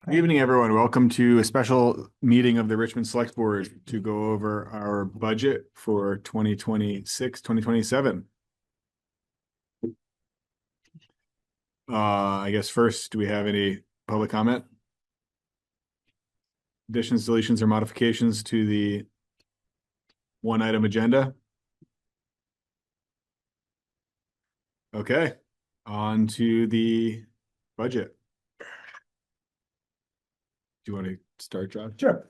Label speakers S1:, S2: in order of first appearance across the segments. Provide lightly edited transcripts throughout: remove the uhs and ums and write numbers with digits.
S1: Good evening, everyone. Welcome to a special meeting of the Richmond Select Board to go over our budget for 2026, 2027. I guess first, do we have any public comment? Additions, deletions, or modifications to the one-item agenda? Okay, on to the budget. Do you want to start, John?
S2: Sure.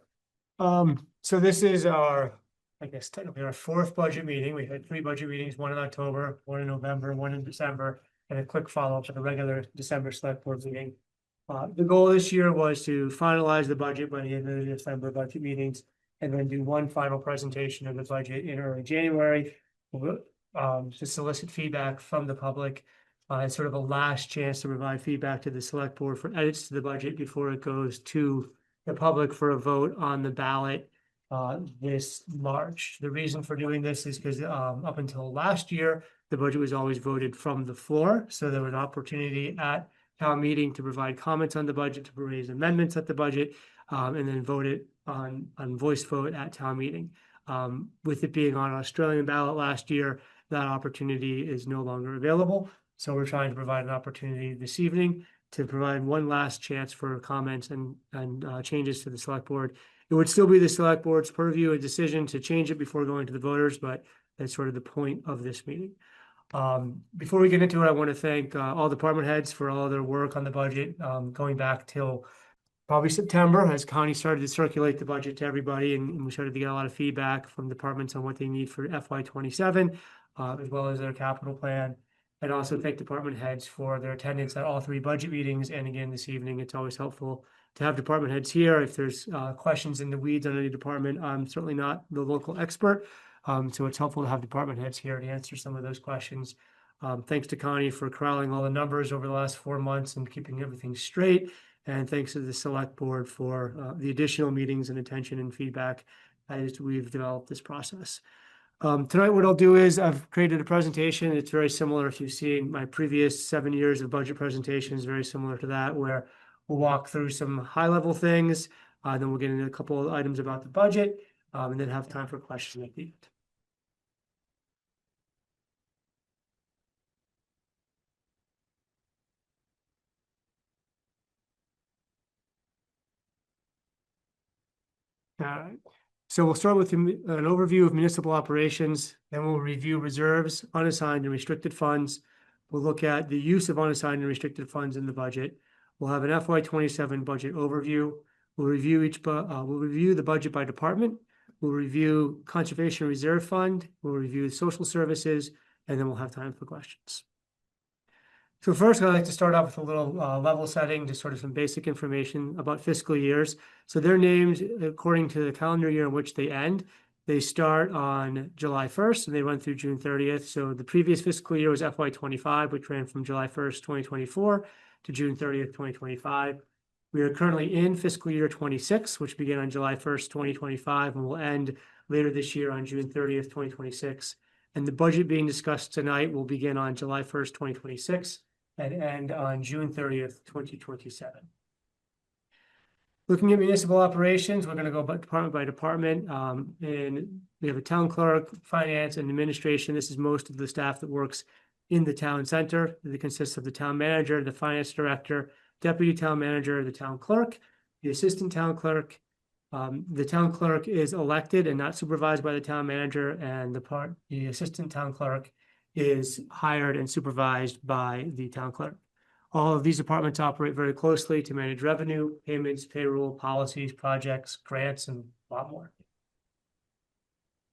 S2: So this is our, I guess technically our fourth budget meeting. We had three budget meetings, one in October, one in November, one in December, and a quick follow-up to the regular December select board meeting. The goal this year was to finalize the budget by the end of the December budget meetings and then do one final presentation of the budget in early January to solicit feedback from the public. It's sort of a last chance to provide feedback to the select board for edits to the budget before it goes to the public for a vote on the ballot this March. The reason for doing this is because up until last year, the budget was always voted from the floor. So there was an opportunity at town meeting to provide comments on the budget, to raise amendments at the budget, and then vote it on voice vote at town meeting. With it being on an Australian ballot last year, that opportunity is no longer available. So we're trying to provide an opportunity this evening to provide one last chance for comments and changes to the select board. It would still be the select board's purview and decision to change it before going to the voters, but that's sort of the point of this meeting. Before we get into it, I want to thank all department heads for all their work on the budget, going back till probably September, as Connie started to circulate the budget to everybody, and we started to get a lot of feedback from departments on what they need for FY27, as well as their capital plan. And also thank department heads for their attendance at all three budget meetings. And again, this evening, it's always helpful to have department heads here. If there's questions in the weeds on any department, I'm certainly not the local expert. So it's helpful to have department heads here to answer some of those questions. Thanks to Connie for corralling all the numbers over the last 4 months and keeping everything straight. And thanks to the select board for the additional meetings and attention and feedback as we've developed this process. Tonight, what I'll do is I've created a presentation. It's very similar if you've seen my previous 7 years of budget presentations, very similar to that, where we'll walk through some high-level things. Then we'll get into a couple of items about the budget, and then have time for questions at the end. All right. So we'll start with an overview of municipal operations, then we'll review reserves, unassigned and restricted funds. We'll look at the use of unassigned and restricted funds in the budget. We'll have an FY27 budget overview. We'll review the budget by department. We'll review conservation reserve fund. We'll review social services, and then we'll have time for questions. So first, I'd like to start off with a little level setting, just sort of some basic information about fiscal years. So they're named according to the calendar year in which they end. They start on July 1st and they run through June 30th. So the previous fiscal year was FY25, which ran from July 1st, 2024 to June 30th, 2025. We are currently in fiscal year 26, which began on July 1st, 2025, and will end later this year on June 30th, 2026. And the budget being discussed tonight will begin on July 1st, 2026. And end on June 30th, 2027. Looking at municipal operations, we're going to go department by department. And we have a town clerk, finance, and administration. This is most of the staff that works in the town center. It consists of the town manager, the finance director, deputy town manager, the town clerk, the assistant town clerk. The town clerk is elected and not supervised by the town manager, and the assistant town clerk is hired and supervised by the town clerk. All of these departments operate very closely to manage revenue, payments, payroll, policies, projects, grants, and a lot more.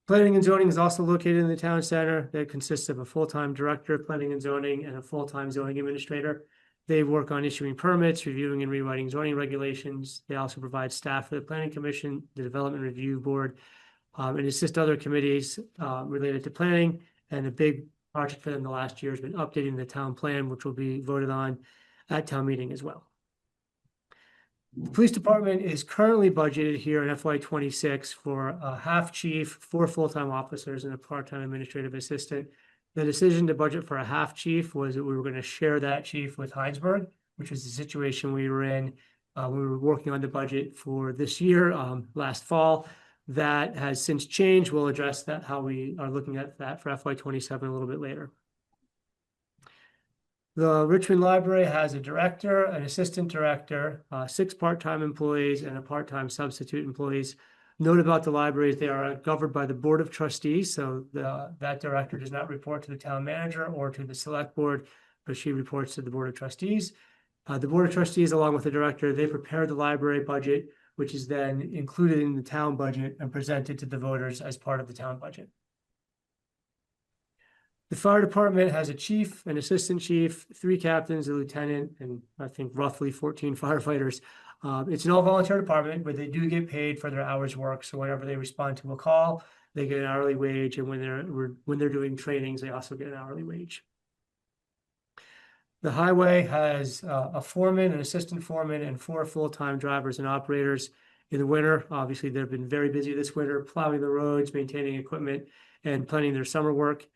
S2: Planning and zoning is also located in the town center. That consists of a full-time director of planning and zoning and a full-time zoning administrator. They work on issuing permits, reviewing and rewriting zoning regulations. They also provide staff for the planning commission, the development review board, and assist other committees related to planning. And a big project for them the last year has been updating the town plan, which will be voted on at town meeting as well. The police department is currently budgeted here in FY26 for a half chief, 4 full-time officers, and a part-time administrative assistant. The decision to budget for a half chief was that we were going to share that chief with Heinsberg, which was the situation we were in We were working on the budget for this year, last fall. That has since changed. We'll address that, how we are looking at that for FY27 a little bit later. The Richmond Library has a director, an assistant director, 6 part-time employees, and a part-time substitute employees. Note about the libraries, they are governed by the Board of Trustees, so that director does not report to the town manager or to the select board, but she reports to the Board of Trustees. The Board of Trustees, along with the director, they prepare the library budget, which is then included in the town budget and presented to the voters as part of the town budget. The fire department has a chief, an assistant chief, 3 captains, a lieutenant, and I think roughly 14 firefighters. It's an all-volunteer department, but they do get paid for their hours work. So whenever they respond to a call, they get an hourly wage, and when they're doing trainings, they also get an hourly wage. The highway has a foreman, an assistant foreman, and 4 full-time drivers and operators. In the winter, obviously, they've been very busy this winter, plowing the roads, maintaining equipment, and planning their summer work.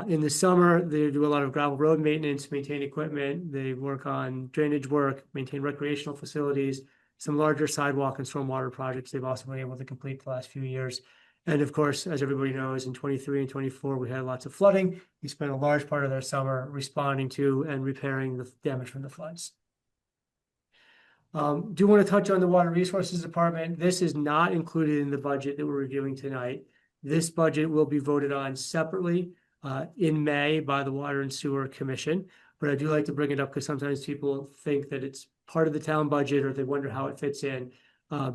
S2: In the summer, they do a lot of gravel road maintenance, maintain equipment. They work on drainage work, maintain recreational facilities, some larger sidewalk and stormwater projects they've also been able to complete the last few years. And of course, as everybody knows, in 23 and 24, we had lots of flooding. We spent a large part of their summer responding to and repairing the damage from the floods. Do want to touch on the Water Resources Department. This is not included in the budget that we're reviewing tonight. This budget will be voted on separately in May by the Water and Sewer Commission. But I do like to bring it up because sometimes people think that it's part of the town budget or they wonder how it fits in.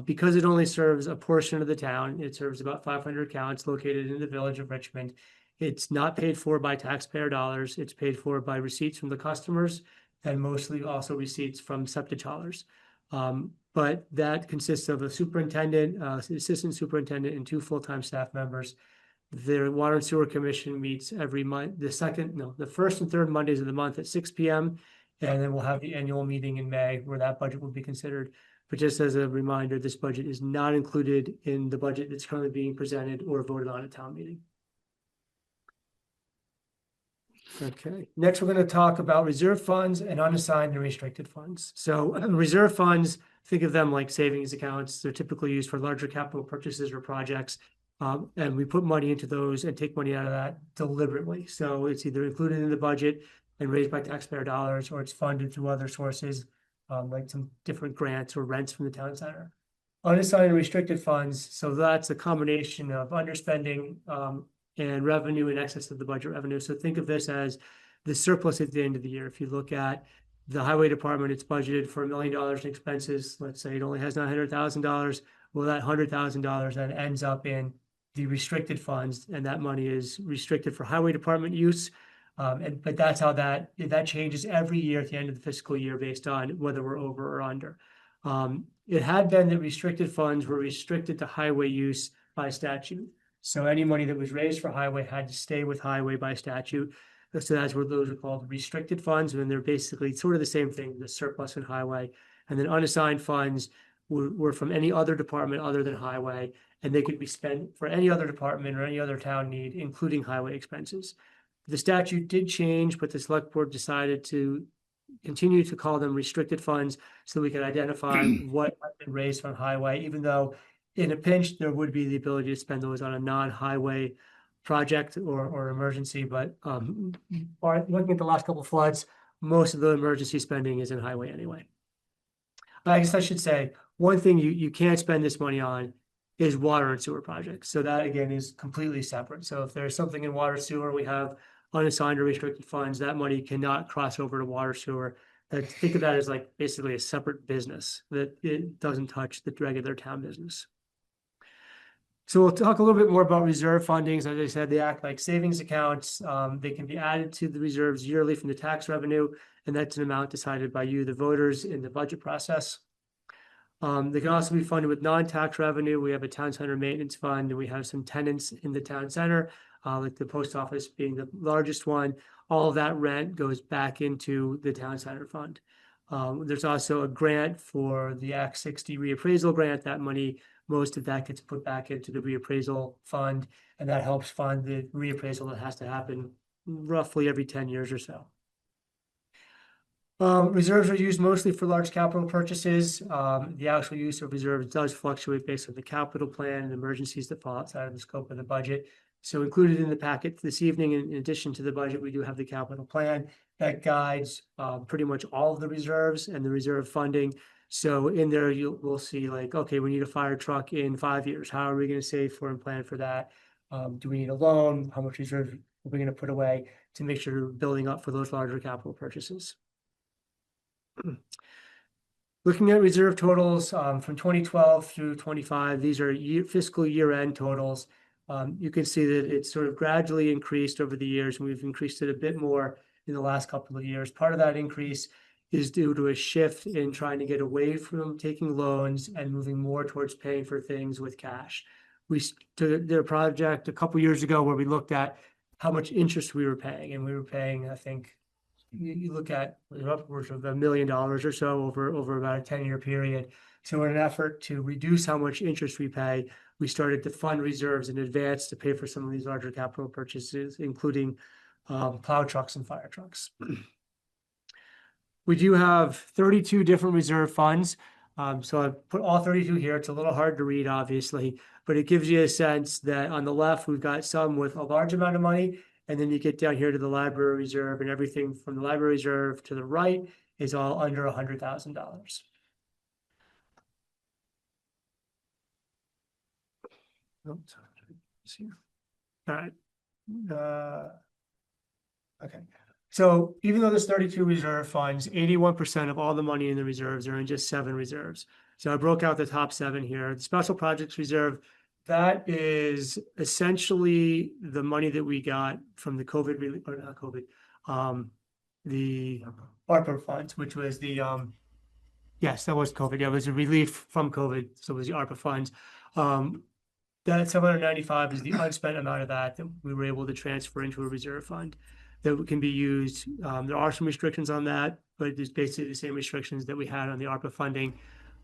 S2: Because it only serves a portion of the town, it serves about 500 accounts located in the village of Richmond. It's not paid for by taxpayer dollars. It's paid for by receipts from the customers and mostly also receipts from septic haulers. But that consists of a superintendent, assistant superintendent, and 2 full-time staff members. The Water and Sewer Commission meets every month, the first and third Mondays of the month at 6 p.m. And then we'll have the annual meeting in May where that budget will be considered. But just as a reminder, this budget is not included in the budget that's currently being presented or voted on at town meeting. Okay, next we're going to talk about reserve funds and unassigned and restricted funds. So reserve funds, think of them like savings accounts. They're typically used for larger capital purchases or projects. And we put money into those and take money out of that deliberately. So it's either included in the budget and raised by taxpayer dollars, or it's funded through other sources, like some different grants or rents from the town center. Unassigned and restricted funds, so that's a combination of underspending and revenue in excess of the budget revenue. So think of this as the surplus at the end of the year. If you look at the highway department, it's budgeted for $1 million in expenses. Let's say it only has $900,000. Well, that $100,000 then ends up in the restricted funds, and that money is restricted for highway department use. But that's how that changes every year at the end of the fiscal year based on whether we're over or under. It had been that restricted funds were restricted to highway use by statute. So any money that was raised for highway had to stay with highway by statute. So that's what those are called, restricted funds, and they're basically sort of the same thing, the surplus in highway. And then unassigned funds were from any other department other than highway, and they could be spent for any other department or any other town need, including highway expenses. The statute did change, but the select board decided to continue to call them restricted funds so we could identify what had been raised from highway, even though in a pinch, there would be the ability to spend those on a non-highway project or emergency. But looking at the last couple of floods, most of the emergency spending is in highway anyway. I guess I should say, one thing you can't spend this money on is water and sewer projects. So that, again, is completely separate. So if there's something in water sewer, we have unassigned or restricted funds, that money cannot cross over to water sewer. Think of that as like basically a separate business that it doesn't touch the regular town business. So we'll talk a little bit more about reserve fundings. As I said, they act like savings accounts. They can be added to the reserves yearly from the tax revenue, and that's an amount decided by you, the voters, in the budget process. They can also be funded with non-tax revenue. We have a town center maintenance fund, and we have some tenants in the town center, like the post office being the largest one. All of that rent goes back into the town center fund. There's also a grant for the Act 60 reappraisal grant. That money, most of that gets put back into the reappraisal fund, and that helps fund the reappraisal that has to happen roughly every 10 years or so. Reserves are used mostly for large capital purchases. The actual use of reserves does fluctuate based on the capital plan and emergencies that fall outside of the scope of the budget. So included in the packet this evening, in addition to the budget, we do have the capital plan that guides pretty much all of the reserves and the reserve funding. So in there, we'll see like, okay, we need a fire truck in 5 years. How are we going to save for and plan for that? Do we need a loan? How much reserve are we going to put away to make sure we're building up for those larger capital purchases? Looking at reserve totals from 2012 through 25, these are fiscal year-end totals. You can see that it's sort of gradually increased over the years, and we've increased it a bit more in the last couple of years. Part of that increase is due to a shift in trying to get away from taking loans and moving more towards paying for things with cash. We did a project a couple years ago where we looked at how much interest we were paying, and we were paying, I think, you look at upwards of $1 million or so over about a 10-year period. So in an effort to reduce how much interest we pay, we started to fund reserves in advance to pay for some of these larger capital purchases, including plow trucks and fire trucks. We do have 32 different reserve funds. So I've put all 32 here. It's a little hard to read, obviously, but it gives you a sense that on the left, we've got some with a large amount of money. And then you get down here to the library reserve, and everything from the library reserve to the right is all under $100,000. All right. Okay. So even though there's 32 reserve funds, 81% of all the money in the reserves are in just 7 reserves. So I broke out the top 7 here. The special projects reserve, that is essentially the money that we got from the COVID relief, or not COVID, the ARPA funds, which was the yes, that was COVID. Yeah, it was a relief from COVID, so it was the ARPA funds. That 795 is the unspent amount of that we were able to transfer into a reserve fund that can be used. There are some restrictions on that, but it's basically the same restrictions that we had on the ARPA funding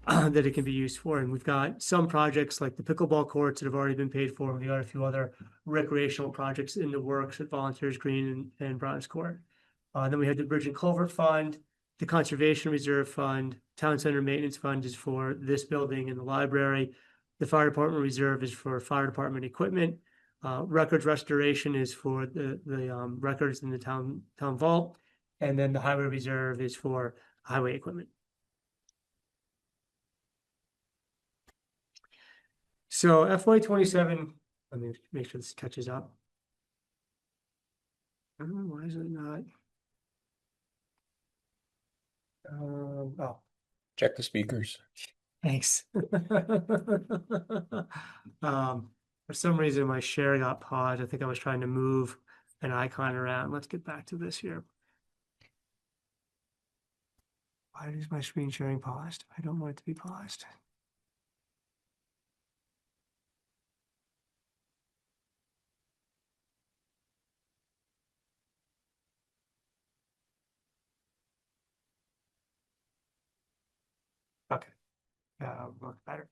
S2: that it can be used for. And we've got some projects like the pickleball courts that have already been paid for. We've got a few other recreational projects in the works at Volunteers Green and Bronze Court. Then we had the Bridge and Culvert Fund, the Conservation Reserve Fund, Town Center Maintenance Fund is for this building and the library. The Fire Department Reserve is for fire department equipment. Records restoration is for the records in the town vault. And then the Highway Reserve is for highway equipment. So FY27, let me make sure this catches up. Why is it not? Oh,
S3: Check the speakers.
S2: thanks. For some reason, my share got paused. I think I was trying to move an icon around. Let's get back to this here. Why is my screen sharing paused? I don't want it to be paused. Okay, look better.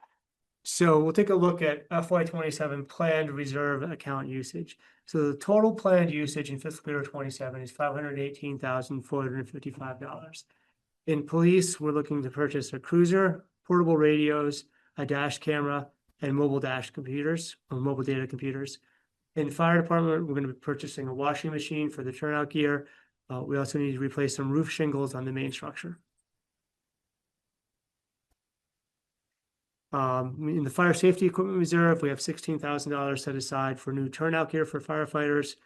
S2: So we'll take a look at FY27 planned reserve account usage. So the total planned usage in fiscal year 27 is $518,455. In police, we're looking to purchase a cruiser, portable radios, a dash camera, and mobile dash computers or mobile data computers. In fire department, we're going to be purchasing a washing machine for the turnout gear. We also need to replace some roof shingles on the main structure. In the fire safety equipment reserve, we have $16,000 set aside for new turnout gear for firefighters.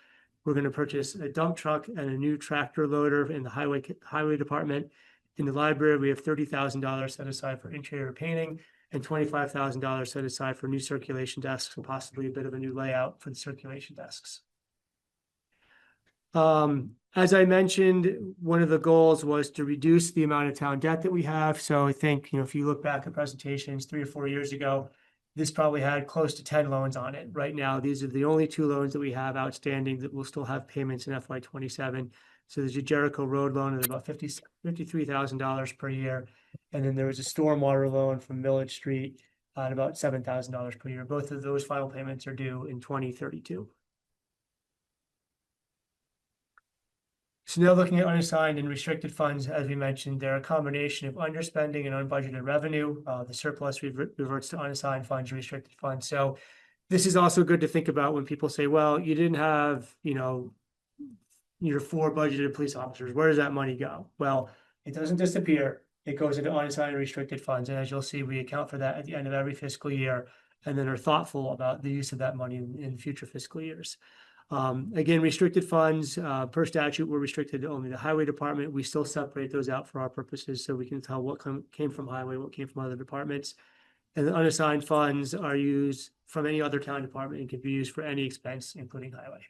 S2: We're going to purchase a dump truck and a new tractor loader in the highway department. In the library, we have $30,000 set aside for interior painting and $25,000 set aside for new circulation desks and possibly a bit of a new layout for the circulation desks. As I mentioned, one of the goals was to reduce the amount of town debt that we have. So I think, if you look back at presentations 3 or 4 years ago, this probably had close to 10 loans on it. Right now, these are the only 2 loans that we have outstanding that will still have payments in FY27. So there's a Jericho Road loan at about $53,000 per year. And then there was a stormwater loan from Millage Street at about $7,000 per year. Both of those final payments are due in 2032. So now looking at unassigned and restricted funds, as we mentioned, they're a combination of underspending and unbudgeted revenue. The surplus reverts to unassigned funds, restricted funds. So this is also good to think about when people say, well, you didn't have, your 4 budgeted police officers. Where does that money go? Well, it doesn't disappear. It goes into unassigned and restricted funds. And as you'll see, we account for that at the end of every fiscal year and then are thoughtful about the use of that money in future fiscal years. Again, restricted funds, per statute, were restricted to only the highway department. We still separate those out for our purposes so we can tell what came from highway, what came from other departments. And the unassigned funds are used from any other town department and can be used for any expense, including highway.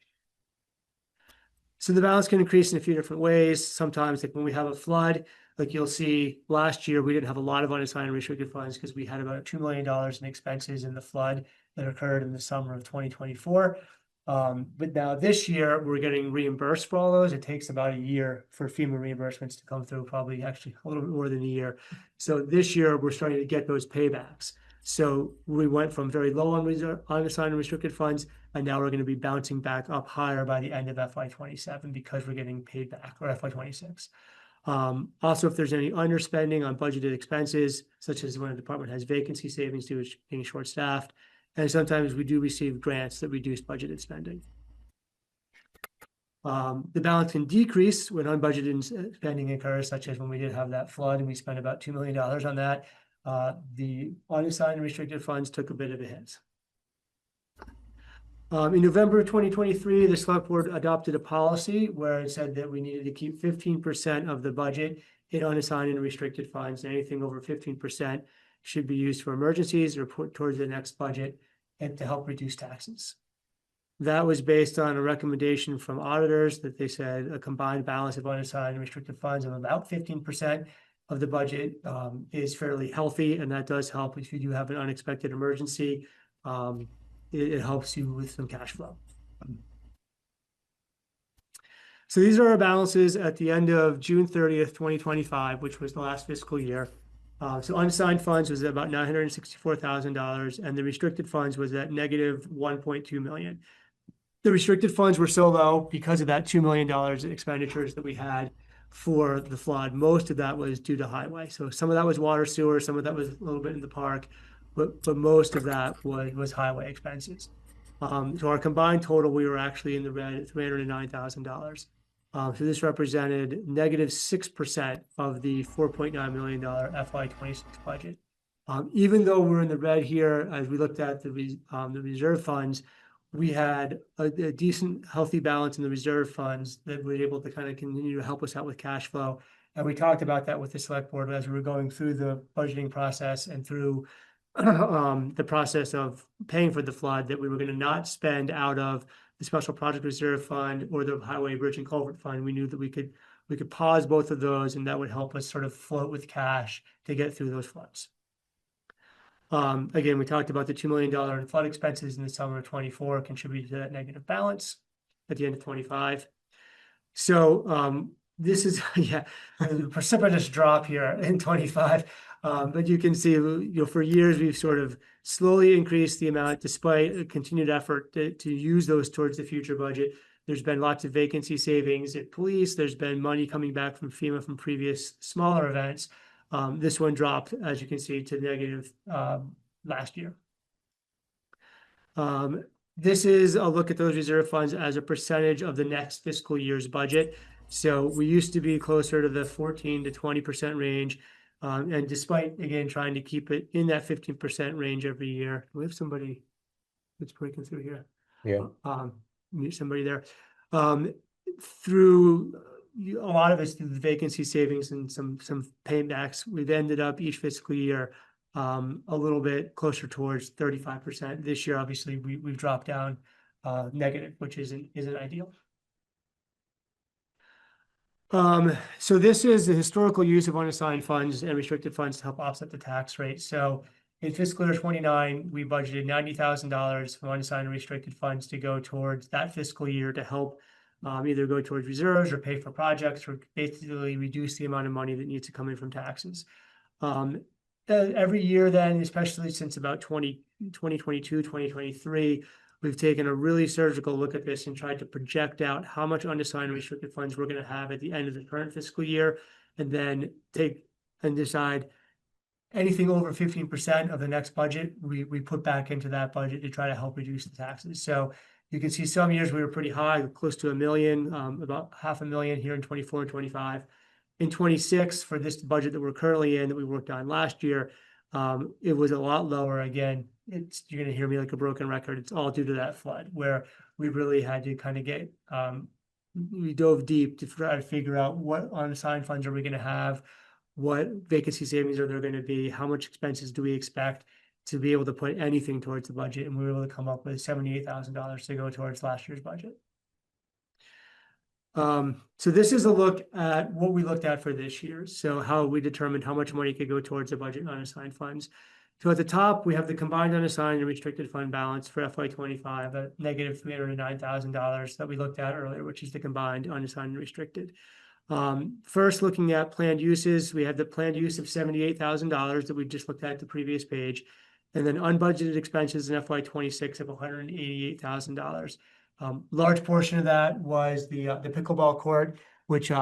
S2: So the balance can increase in a few different ways. Sometimes, like when we have a flood, like you'll see last year, we didn't have a lot of unassigned and restricted funds because we had about $2 million in expenses in the flood that occurred in the summer of 2024. But now this year, we're getting reimbursed for all those. It takes about a year for FEMA reimbursements to come through, probably actually a little bit more than a year. So this year, we're starting to get those paybacks. So we went from very low on unassigned and restricted funds, and now we're going to be bouncing back up higher by the end of FY27 because we're getting paid back, or FY26. Also, if there's any underspending on budgeted expenses, such as when a department has vacancy savings due to being short-staffed, and sometimes we do receive grants that reduce budgeted spending. The balance can decrease when unbudgeted spending occurs, such as when we did have that flood and we spent about $2 million on that. The unassigned and restricted funds took a bit of a hit. In November of 2023, the select board adopted a policy where it said that we needed to keep 15% of the budget in unassigned and restricted funds. Anything over 15% should be used for emergencies or put towards the next budget and to help reduce taxes. That was based on a recommendation from auditors that they said a combined balance of unassigned and restricted funds of about 15% of the budget is fairly healthy, and that does help if you do have an unexpected emergency. It helps you with some cash flow. So these are our balances at the end of June 30th, 2025, which was the last fiscal year. So unassigned funds was at about $964,000, and the restricted funds was at negative $1.2 million. The restricted funds were so low because of that $2 million in expenditures that we had for the flood. Most of that was due to highway. So some of that was water sewer, some of that was a little bit in the park, but most of that was highway expenses. So our combined total, we were actually in the red at $309,000. So this represented negative 6% of the $4.9 million FY26 budget. Even though we're in the red here, as we looked at the reserve funds, we had a decent, healthy balance in the reserve funds that were able to kind of continue to help us out with cash flow. And we talked about that with the select board as we were going through the budgeting process and through the process of paying for the flood, that we were going to not spend out of the special project reserve fund or the highway bridge and culvert fund. We knew that we could pause both of those, and that would help us sort of float with cash to get through those floods. Again, we talked about the $2 million in flood expenses in the summer of 24 contributed to that negative balance at the end of 25. So this is a precipitous drop here in 25. But you can see, for years, we've sort of slowly increased the amount despite a continued effort to use those towards the future budget. There's been lots of vacancy savings at police. There's been money coming back from FEMA from previous smaller events. This one dropped, as you can see, to negative last year. This is a look at those reserve funds as a percentage of the next fiscal year's budget. So we used to be closer to the 14 to 20% range. And despite, again, trying to keep it in that 15% range every year, we have somebody that's breaking through here.
S3: Yeah.
S2: Mute somebody there. Through a lot of it's through the vacancy savings and some paybacks, we've ended up each fiscal year a little bit closer towards 35%. This year, obviously, we've dropped down negative, which isn't ideal. So this is the historical use of unassigned funds and restricted funds to help offset the tax rate. So in fiscal year 29, we budgeted $90,000 from unassigned and restricted funds to go towards that fiscal year to help either go towards reserves or pay for projects, or basically reduce the amount of money that needs to come in from taxes. Every year then, especially since about 2022, 2023, we've taken a really surgical look at this and tried to project out how much unassigned restricted funds we're going to have at the end of the current fiscal year, and then take and decide anything over 15% of the next budget, we put back into that budget to try to help reduce the taxes. So you can see some years we were pretty high, close to $1 million, about $500,000 here in 24 and 25. In 26, for this budget that we're currently in, that we worked on last year, it was a lot lower. Again, you're going to hear me like a broken record. It's all due to that flood, where we really had to kind of get, we dove deep to try to figure out what unassigned funds are we going to have, what vacancy savings are there going to be, how much expenses do we expect to be able to put anything towards the budget. And we were able to come up with $78,000 to go towards last year's budget. So this is a look at what we looked at for this year. So how we determined how much money could go towards the budget unassigned funds. So at the top, we have the combined unassigned and restricted fund balance for FY25 at negative $309,000 that we looked at earlier, which is the combined unassigned and restricted. First, looking at planned uses, we have the planned use of $78,000 that we just looked at the previous page, and then unbudgeted expenses in FY26 of $188,000. Large portion of that was the pickleball court, which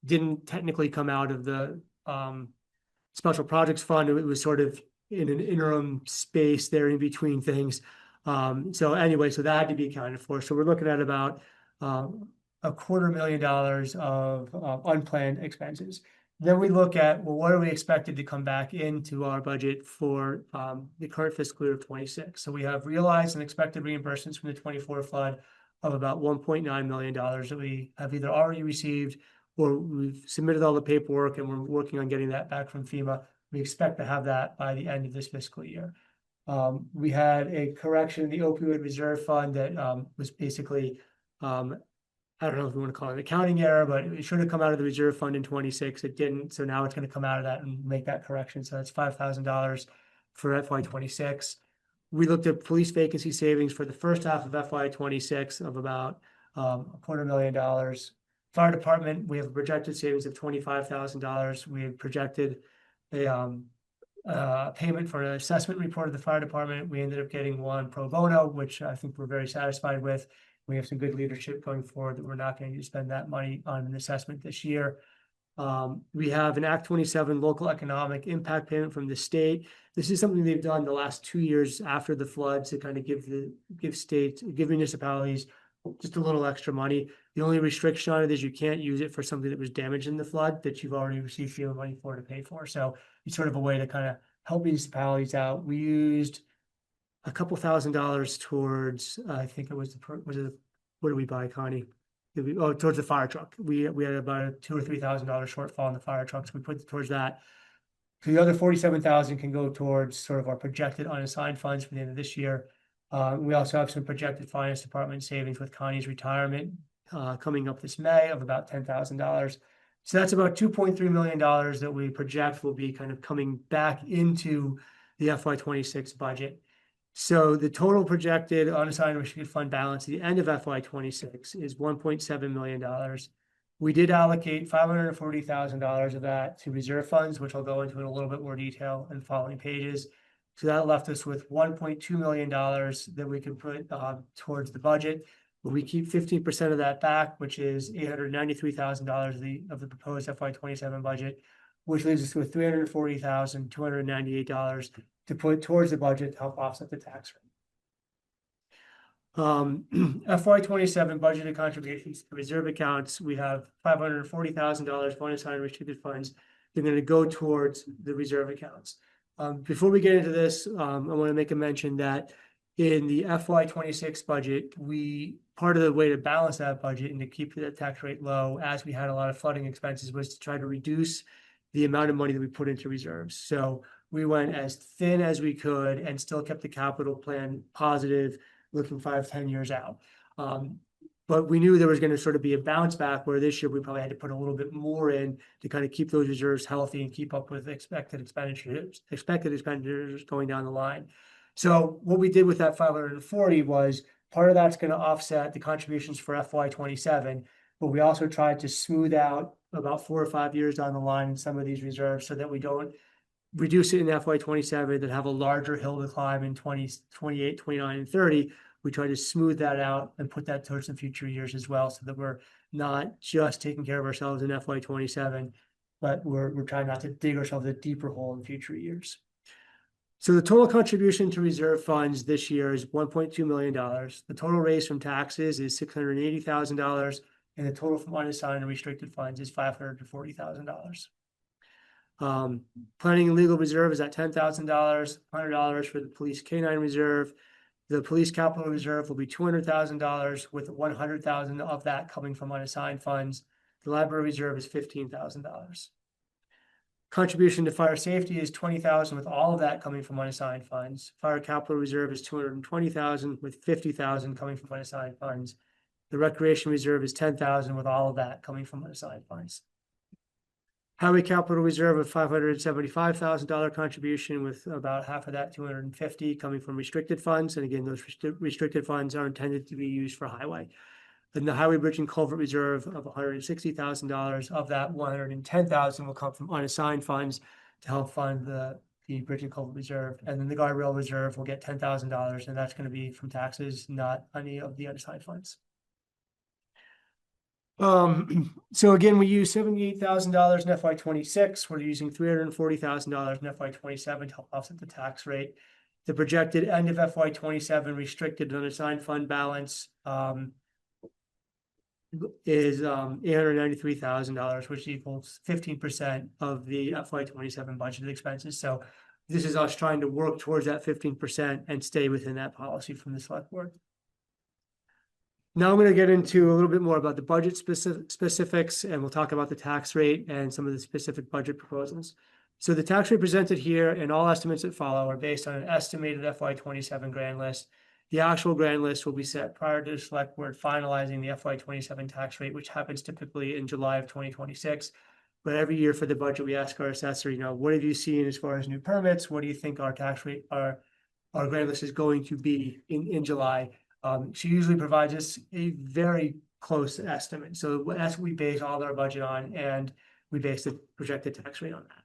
S2: didn't technically come out of the special projects fund. It was sort of in an interim space there in between things. So anyway, so that had to be accounted for. So we're looking at about $250,000 of unplanned expenses. Then we look at, well, what are we expected to come back into our budget for the current fiscal year of 26? So we have realized and expected reimbursements from the 24 flood of about $1.9 million that we have either already received or we've submitted all the paperwork and we're working on getting that back from FEMA. We expect to have that by the end of this fiscal year. We had a correction in the opioid reserve fund that was basically, I don't know if we want to call it an accounting error, but it should have come out of the reserve fund in 26. It didn't. So now it's going to come out of that and make that correction. So that's $5,000 for FY26. We looked at police vacancy savings for the first half of FY26 of about $250,000. Fire department, we have a projected savings of $25,000. We had projected a payment for an assessment report of the fire department. We ended up getting one pro bono, which I think we're very satisfied with. We have some good leadership going forward that we're not going to spend that money on an assessment this year. We have an Act 27 local economic impact payment from the state. This is something they've done the last 2 years after the floods to kind of give municipalities just a little extra money. The only restriction on it is you can't use it for something that was damaged in the flood that you've already received FEMA money for to pay for. So it's sort of a way to kind of help municipalities out. We used a couple $1,000s towards, I think it was what did we buy, Connie? Towards the fire truck. We had about a $2,000 or $3,000 shortfall in the fire trucks. We put it towards that. So the other $47,000 can go towards sort of our projected unassigned funds for the end of this year. We also have some projected finance department savings with Connie's retirement coming up this May of about $10,000. So that's about $2.3 million that we project will be kind of coming back into the FY26 budget. So the total projected unassigned restricted fund balance at the end of FY26 is $1.7 million. We did allocate $540,000 of that to reserve funds, which I'll go into in a little bit more detail in the following pages. So that left us with $1.2 million that we can put towards the budget. But we keep 15% of that back, which is $893,000 of the proposed FY27 budget, which leaves us with $340,298 to put towards the budget to help offset the tax rate. FY27 budgeted contributions to reserve accounts, we have $540,000 for unassigned restricted funds. They're going to go towards the reserve accounts. Before we get into this, I want to make a mention that in the FY26 budget, part of the way to balance that budget and to keep that tax rate low, as we had a lot of flooding expenses, was to try to reduce the amount of money that we put into reserves. So we went as thin as we could and still kept the capital plan positive, looking 5-10 years out. But we knew there was going to sort of be a bounce back where this year we probably had to put a little bit more in to kind of keep those reserves healthy and keep up with expected expenditures going down the line. So what we did with that 540 was part of that's going to offset the contributions for FY27, but we also tried to smooth out about 4 or 5 years down the line in some of these reserves so that we don't reduce it in FY27 that have a larger hill to climb in 2028, 29, and 30. we try to smooth that out and put that towards some future years as well, so that we're not just taking care of ourselves in FY27, but we're trying not to dig ourselves a deeper hole in future years. So the total contribution to reserve funds this year is $1.2 million. The total raised from taxes is $680,000, and the total from unassigned and restricted funds is $540,000. Planning and legal reserve is at $10,000, $100 for the police canine reserve. The police capital reserve will be $200,000, with $100,000 of that coming from unassigned funds. The library reserve is $15,000. Contribution to fire safety is $20,000, with all of that coming from unassigned funds. Fire capital reserve is $220,000, with $50,000 coming from unassigned funds. The recreation reserve is $10,000, with all of that coming from unassigned funds. Highway capital reserve of $575,000 contribution, with about half of that, $250,000, coming from restricted funds. And again, those restricted funds are intended to be used for highway. Then the highway bridge and culvert reserve of $160,000. Of that, $110,000 will come from unassigned funds to help fund the bridge and culvert reserve. And then the guardrail reserve will get $10,000, and that's going to be from taxes, not any of the unassigned funds. So again, we use $78,000 in FY26. We're using $340,000 in FY27 to help offset the tax rate. The projected end of FY27 restricted unassigned fund balance is $893,000, which equals 15% of the FY27 budgeted expenses. So this is us trying to work towards that 15% and stay within that policy from the select board. Now I'm going to get into a little bit more about the budget specifics, and we'll talk about the tax rate and some of the specific budget proposals. So the tax rate presented here and all estimates that follow are based on an estimated FY27 grand list. The actual grand list will be set prior to the select board finalizing the FY27 tax rate, which happens typically in July of 2026. But every year for the budget, we ask our assessor, what have you seen as far as new permits? What do you think our tax rate, our grand list is going to be in July? She usually provides us a very close estimate. So that's what we base all our budget on, and we base the projected tax rate on that.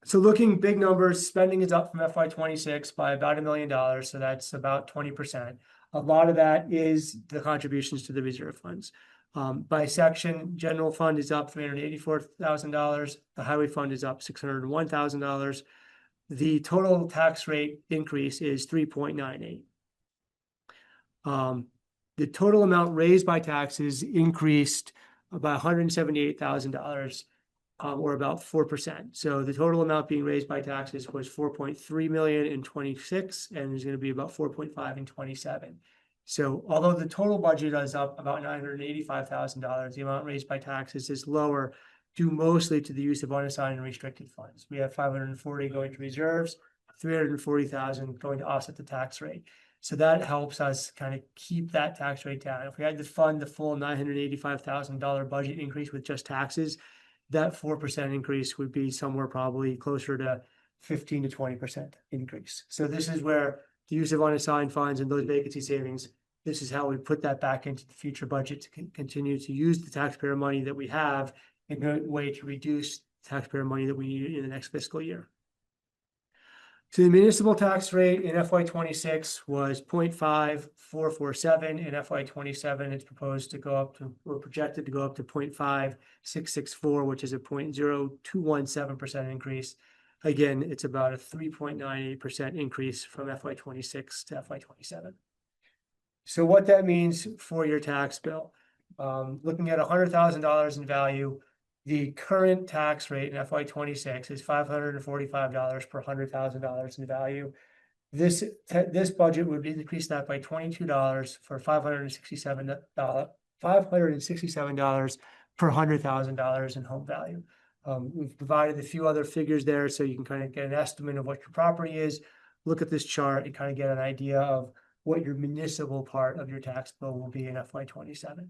S2: So looking big numbers, spending is up from FY26 by about $1 million. So that's about 20%. A lot of that is the contributions to the reserve funds. By section, general fund is up $384,000. The highway fund is up $601,000. The total tax rate increase is 3.98. The total amount raised by taxes increased by $178,000, or about 4%. So the total amount being raised by taxes was $4.3 million in 26, and is going to be about 4.5 in 27. So although the total budget is up about $985,000, the amount raised by taxes is lower, due mostly to the use of unassigned and restricted funds. We have $540,000 going to reserves, $340,000 going to offset the tax rate. So that helps us kind of keep that tax rate down. If we had to fund the full $985,000 budget increase with just taxes, that 4% increase would be somewhere probably closer to 15 to 20% increase. So this is where the use of unassigned funds and those vacancy savings, this is how we put that back into the future budget to continue to use the taxpayer money that we have in a way to reduce taxpayer money that we need in the next fiscal year. So the municipal tax rate in FY26 was 0.5447. In FY27, it's proposed to go up to, or projected to go up to 0.5664, which is a 0.0217% increase. Again, it's about a 3.98% increase from FY26 to FY27. So what that means for your tax bill, looking at $100,000 in value, the current tax rate in FY26 is $545 per $100,000 in value. This budget would increase that by $22 for $567 per $100,000 in home value. We've provided a few other figures there so you can kind of get an estimate of what your property is. Look at this chart and kind of get an idea of what your municipal part of your tax bill will be in FY27.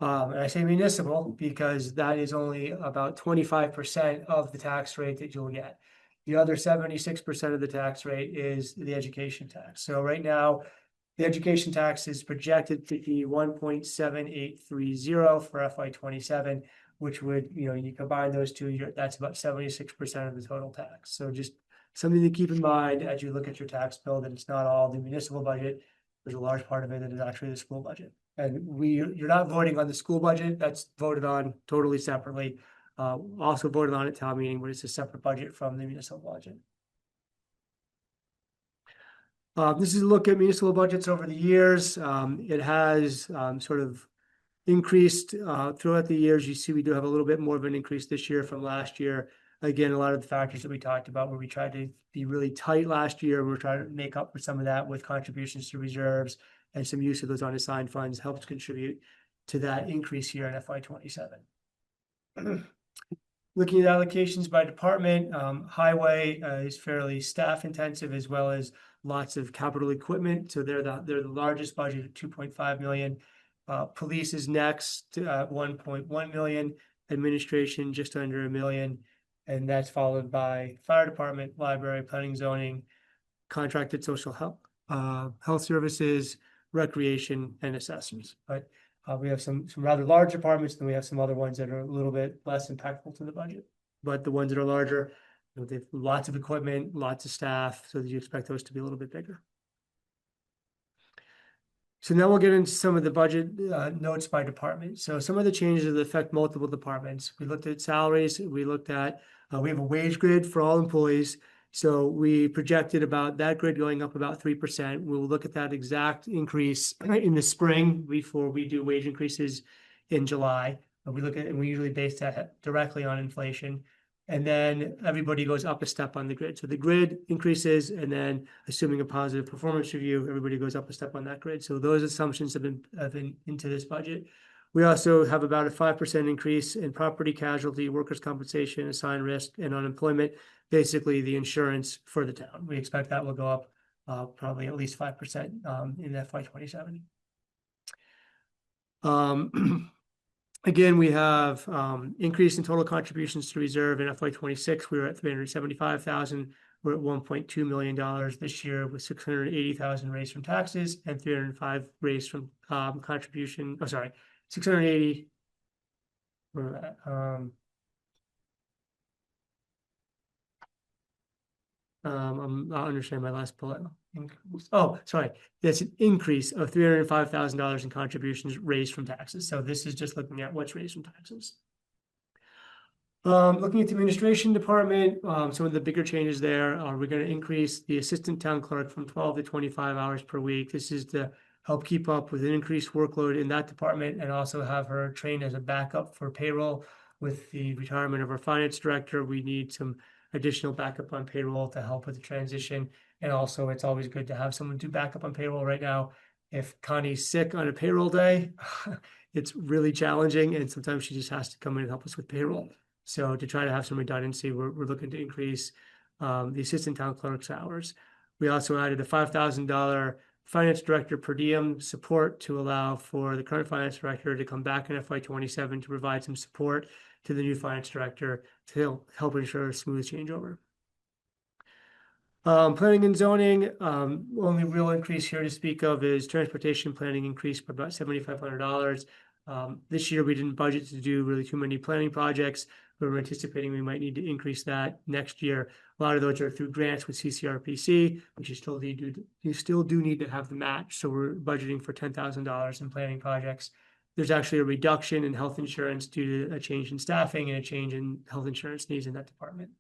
S2: And I say municipal because that is only about 25% of the tax rate that you'll get. The other 76% of the tax rate is the education tax. So right now, the education tax is projected to be 1.7830 for FY27, which would, you combine those two, that's about 76% of the total tax. So just Something to keep in mind as you look at your tax bill, that it's not all the municipal budget. There's a large part of it that is actually the school budget. And you're not voting on the school budget, that's voted on totally separately. Also voted on at town meeting, but it's a separate budget from the municipal budget. This is a look at municipal budgets over the years. It has sort of increased throughout the years. You see, we do have a little bit more of an increase this year from last year. Again, a lot of the factors that we talked about where we tried to be really tight last year, we're trying to make up for some of that with contributions to reserves, and some use of those unassigned funds helps contribute to that increase here in FY27. Looking at allocations by department, highway is fairly staff intensive, as well as lots of capital equipment. So they're the largest budget at 2.5 million. Police is next at 1.1 million. Administration just under $1 million, and that's followed by fire department, library, planning, zoning, contracted social health, health services, recreation, and assessors. But we have some rather large departments, and we have some other ones that are a little bit less impactful to the budget. But the ones that are larger, they have lots of equipment, lots of staff, so that you expect those to be a little bit bigger. So now we'll get into some of the budget notes by department. So some of the changes that affect multiple departments. We looked at salaries. We looked at, we have a wage grid for all employees. So we projected about that grid going up about 3%. We'll look at that exact increase in the spring before we do wage increases in July. We look at, and we usually base that directly on inflation. And then everybody goes up a step on the grid. So the grid increases, and then assuming a positive performance review, everybody goes up a step on that grid. So those assumptions have been into this budget. We also have about a 5% increase in property casualty, workers' compensation, assigned risk, and unemployment, basically the insurance for the town. We expect that will go up probably at least 5% in FY27. Again, we have increase in total contributions to reserve in FY26. We were at 375,000. We're at $1.2 million this year, with 680,000 raised from taxes and 305 raised from contribution. Oh, sorry, 680. I'm not understanding my last bullet. Oh, sorry. That's an increase of $305,000 in contributions raised from taxes. So this is just looking at what's raised from taxes. Looking at the administration department, some of the bigger changes there are we're going to increase the assistant town clerk from 12 to 25 hours per week. This is to help keep up with an increased workload in that department, and also have her trained as a backup for payroll. With the retirement of our finance director, we need some additional backup on payroll to help with the transition. And also, it's always good to have someone do backup on payroll. Right now, if Connie's sick on a payroll day, it's really challenging, and sometimes she just has to come in and help us with payroll. So to try to have some redundancy, we're looking to increase the assistant town clerk's hours. We also added a $5,000 finance director per diem support to allow for the current finance director to come back in FY27 to provide some support to the new finance director to help ensure a smooth changeover. Planning and zoning, only real increase here to speak of is transportation planning increased by about $7,500. This year we didn't budget to do really too many planning projects. We're anticipating we might need to increase that next year. A lot of those are through grants with CCRPC, which you still do need to have the match. So we're budgeting for $10,000 in planning projects. There's actually a reduction in health insurance due to a change in staffing and a change in health insurance needs in that department.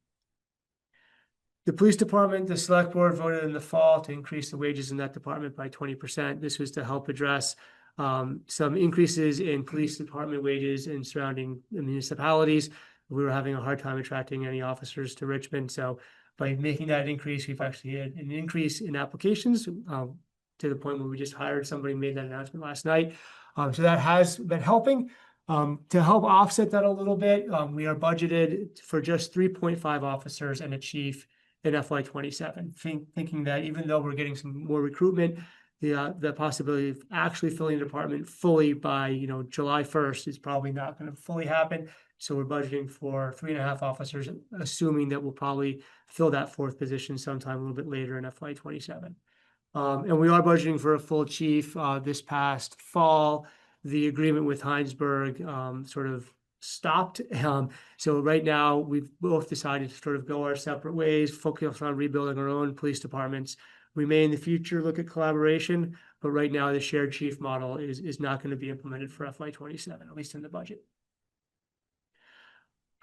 S2: The police department, the select board voted in the fall to increase the wages in that department by 20%. This was to help address some increases in police department wages in surrounding municipalities. We were having a hard time attracting any officers to Richmond. So by making that increase, we've actually had an increase in applications to the point where we just hired somebody, made that announcement last night. So that has been helping. To help offset that a little bit, we are budgeted for just 3.5 officers and a chief in FY27, thinking that even though we're getting some more recruitment, the possibility of actually filling the department fully by July 1st is probably not going to fully happen. So we're budgeting for 3.5 officers, assuming that we'll probably fill that fourth position sometime a little bit later in FY27. And we are budgeting for a full chief this past fall. The agreement with Heinsberg sort of stopped. So right now we've both decided to sort of go our separate ways, focus on rebuilding our own police departments. We may in the future look at collaboration, but right now the shared chief model is not going to be implemented for FY27, at least in the budget.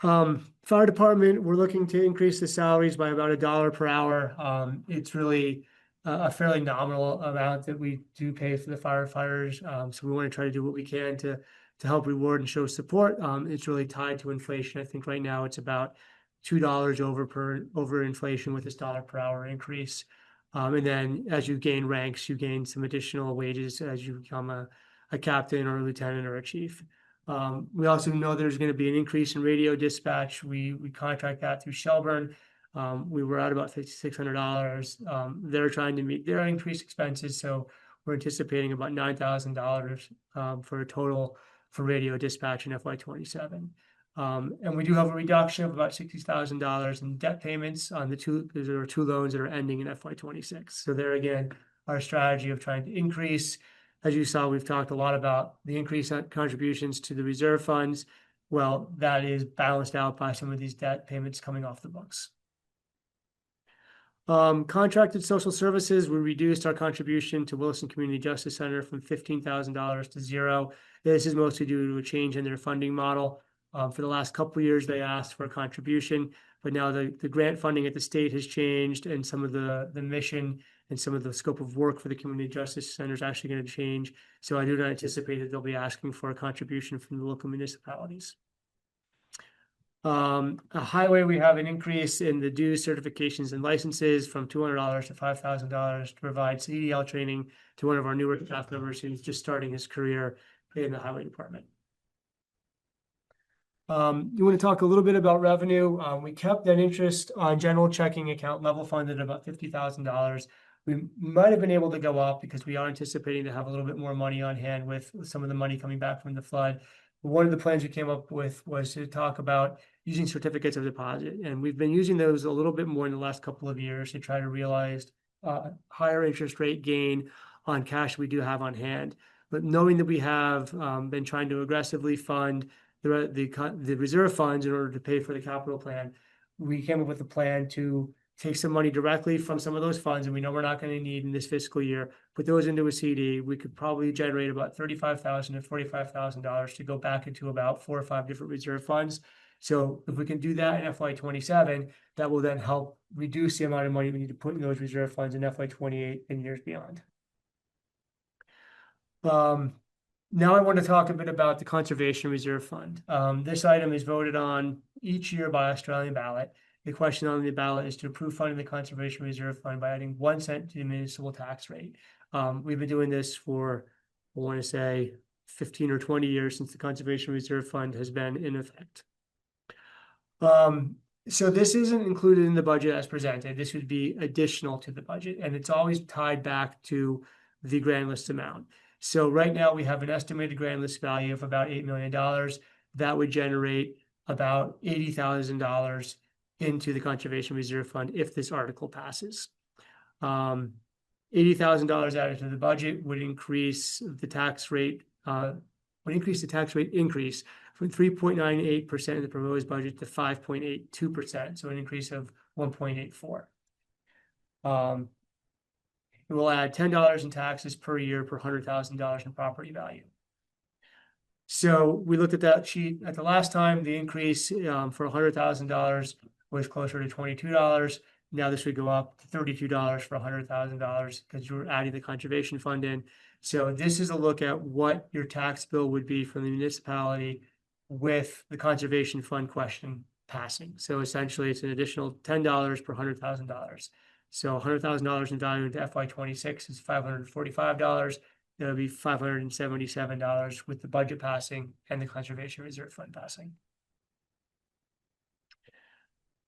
S2: Fire department, we're looking to increase the salaries by about $1 per hour. It's really a fairly nominal amount that we do pay for the firefighters. So we want to try to do what we can to help reward and show support. It's really tied to inflation. I think right now it's about $2 over inflation with this $1 per hour increase. And then as you gain ranks, you gain some additional wages as you become a captain or a lieutenant or a chief. We also know there's going to be an increase in radio dispatch. We contract that through Shelburne. We were at about $5,600. They're trying to meet their increased expenses, so we're anticipating about $9,000 for a total for radio dispatch in FY27. And we do have a reduction of about $60,000 in debt payments on there are 2 loans that are ending in FY26. So there again, our strategy of trying to increase. As you saw, we've talked a lot about the increase in contributions to the reserve funds. Well, that is balanced out by some of these debt payments coming off the books. Contracted social services, we reduced our contribution to Wilson Community Justice Center from $15,000 to $0. This is mostly due to a change in their funding model. For the last couple of years, they asked for a contribution, but now the grant funding at the state has changed, and some of the mission and some of the scope of work for the Community Justice Center is actually going to change. So I do not anticipate that they'll be asking for a contribution from the local municipalities. A highway, we have an increase in the dues, certifications, and licenses from $200 to $5,000 to provide CDL training to one of our newer staff members who's just starting his career in the highway department. You want to talk a little bit about revenue? We kept that interest on general checking account level funded at about $50,000. We might have been able to go up because we are anticipating to have a little bit more money on hand with some of the money coming back from the flood. One of the plans we came up with was to talk about using certificates of deposit. And we've been using those a little bit more in the last couple of years to try to realize higher interest rate gain on cash we do have on hand. But knowing that we have been trying to aggressively fund the reserve funds in order to pay for the capital plan, we came up with a plan to take some money directly from some of those funds, and we know we're not going to need in this fiscal year, put those into a CD. We could probably generate about $35,000 to $45,000 to go back into about 4 or 5 different reserve funds. So if we can do that in FY27, that will then help reduce the amount of money we need to put in those reserve funds in FY28 and years beyond. Now I want to talk a bit about the Conservation Reserve Fund. This item is voted on each year by Australian ballot. The question on the ballot is to approve funding the Conservation Reserve Fund by adding 1 cent to the municipal tax rate. We've been doing this for, I want to say, 15 or 20 years since the Conservation Reserve Fund has been in effect. So this isn't included in the budget as presented. This would be additional to the budget, and it's always tied back to the grand list amount. So right now we have an estimated grand list value of about $8 million. That would generate about $80,000 into the Conservation Reserve Fund if this article passes. $80,000 added to the budget would increase the tax rate, from 3.98% in the proposed budget to 5.82%, so an increase of 1.84. It will add $10 in taxes per year per $100,000 in property value. So we looked at that sheet at the last time. The increase for $100,000 was closer to $22. Now this would go up to $32 for $100,000 because you're adding the conservation fund in. So this is a look at what your tax bill would be from the municipality with the conservation fund question passing. So essentially it's an additional $10 per $100,000. So $100,000 in value into FY26 is $545. That would be $577 with the budget passing and the Conservation Reserve Fund passing.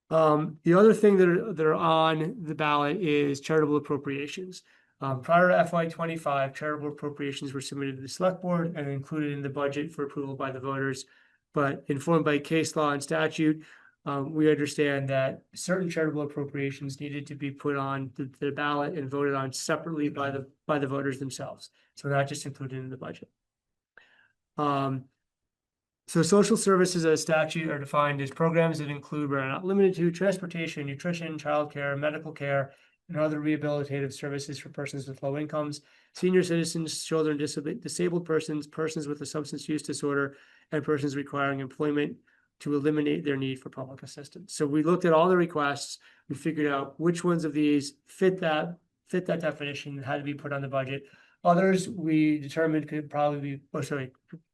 S2: The other thing that are on the ballot is charitable appropriations. Prior to FY25, charitable appropriations were submitted to the Select Board and included in the budget for approval by the voters. But informed by case law and statute, we understand that certain charitable appropriations needed to be put on the ballot and voted on separately by the voters themselves. So not just included in the budget. So social services as statute are defined as programs that include but are not limited to transportation, nutrition, childcare, medical care, and other rehabilitative services for persons with low incomes, senior citizens, children, disabled persons, persons with a substance use disorder, and persons requiring employment to eliminate their need for public assistance. So we looked at all the requests, we figured out which ones of these fit that definition, had to be put on the budget. Others we determined could probably be,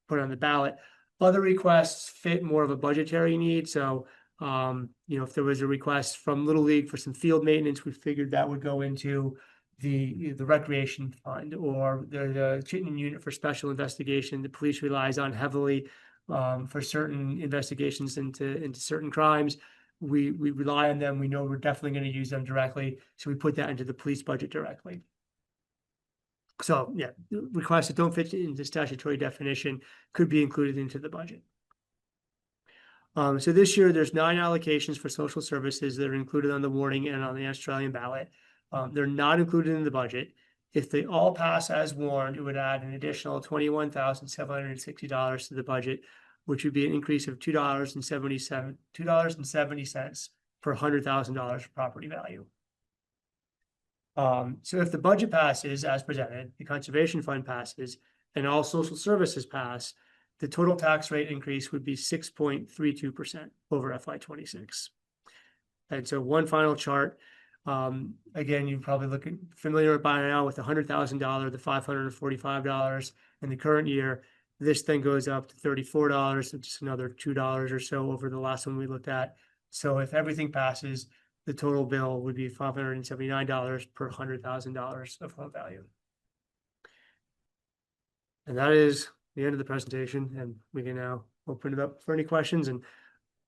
S2: put on the ballot. Other requests fit more of a budgetary need. So, if there was a request from Little League for some field maintenance, we figured that would go into the recreation fund, or the Chittenden unit for special investigation. The police relies on heavily for certain investigations into certain crimes. We rely on them. We know we're definitely going to use them directly. So we put that into the police budget directly. So yeah, requests that don't fit into statutory definition could be included into the budget. So this year there's 9 allocations for social services that are included on the warning and on the Australian ballot. They're not included in the budget. If they all pass as warned, it would add an additional $21,760 to the budget, which would be an increase of $2.70 per $100,000 of property value. So if the budget passes as presented, the conservation fund passes, and all social services pass, the total tax rate increase would be 6.32% over FY26. And so one final chart. Again, you're probably familiar by now with the $100,000, the $545 in the current year. This then goes up to $34, so just another $2 or so over the last one we looked at. So if everything passes, the total bill would be $579 per $100,000 of home value. And that is the end of the presentation, and we can now open it up for any questions. And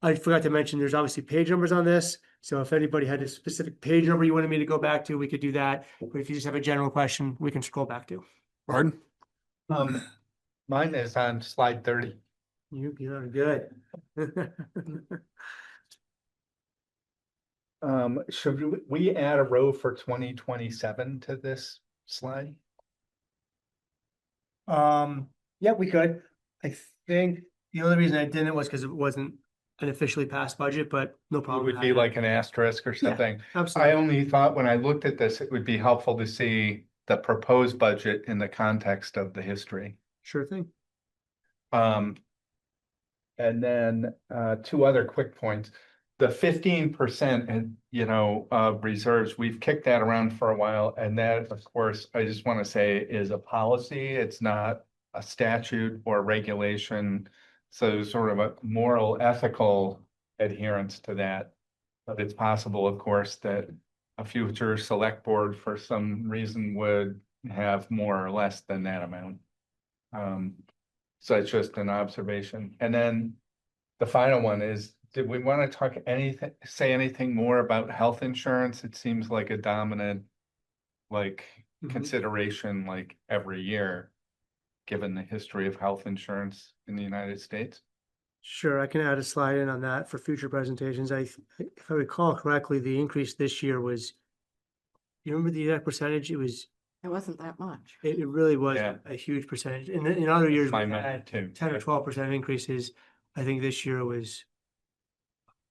S2: I forgot to mention, there's obviously page numbers on this. So if anybody had a specific page number you wanted me to go back to, we could do that. But if you just have a general question, we can scroll back to.
S1: Pardon?
S3: Mine is on slide 30.
S2: You're good.
S3: Should we add a row for 2027 to this slide?
S2: Yeah, we could. I think the only reason I didn't was because it wasn't an officially passed budget, but no
S3: It
S2: problem.
S3: would be like an asterisk or something. I
S2: Absolutely.
S3: only thought when I looked at this, it would be helpful to see the proposed budget in the context of the history.
S2: Sure thing.
S3: And then 2 other quick points. The 15% and reserves, we've kicked that around for a while, and that, of course, I just want to say is a policy. It's not a statute or regulation. So sort of a moral, ethical adherence to that. But it's possible, of course, that a future select board for some reason would have more or less than that amount. So it's just an observation. And then the final one is, did we want to say anything more about health insurance? It seems like a dominant, consideration, every year, given the history of health insurance in the United States.
S2: Sure, I can add a slide in on that for future presentations. If I recall correctly, the increase this year was, you remember the exact percentage? It
S4: wasn't that much.
S2: It really was
S3: Yeah.
S2: a huge percentage. In other years, we
S3: I meant
S2: had
S3: too.
S2: 10 or 12% increases. I think this year was,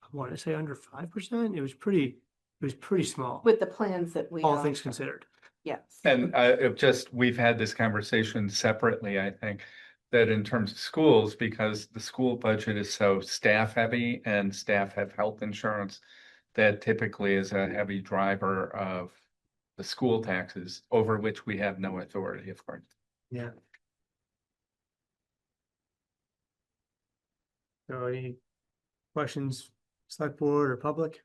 S2: I want to say under 5%. It was pretty small,
S4: With the plans that we.
S2: all things considered.
S4: Yes.
S3: And we've had this conversation separately, I think, that in terms of schools, because the school budget is so staff heavy and staff have health insurance, that typically is a heavy driver of the school taxes, over which we have no authority, of course.
S2: Yeah. So any questions, select board or public?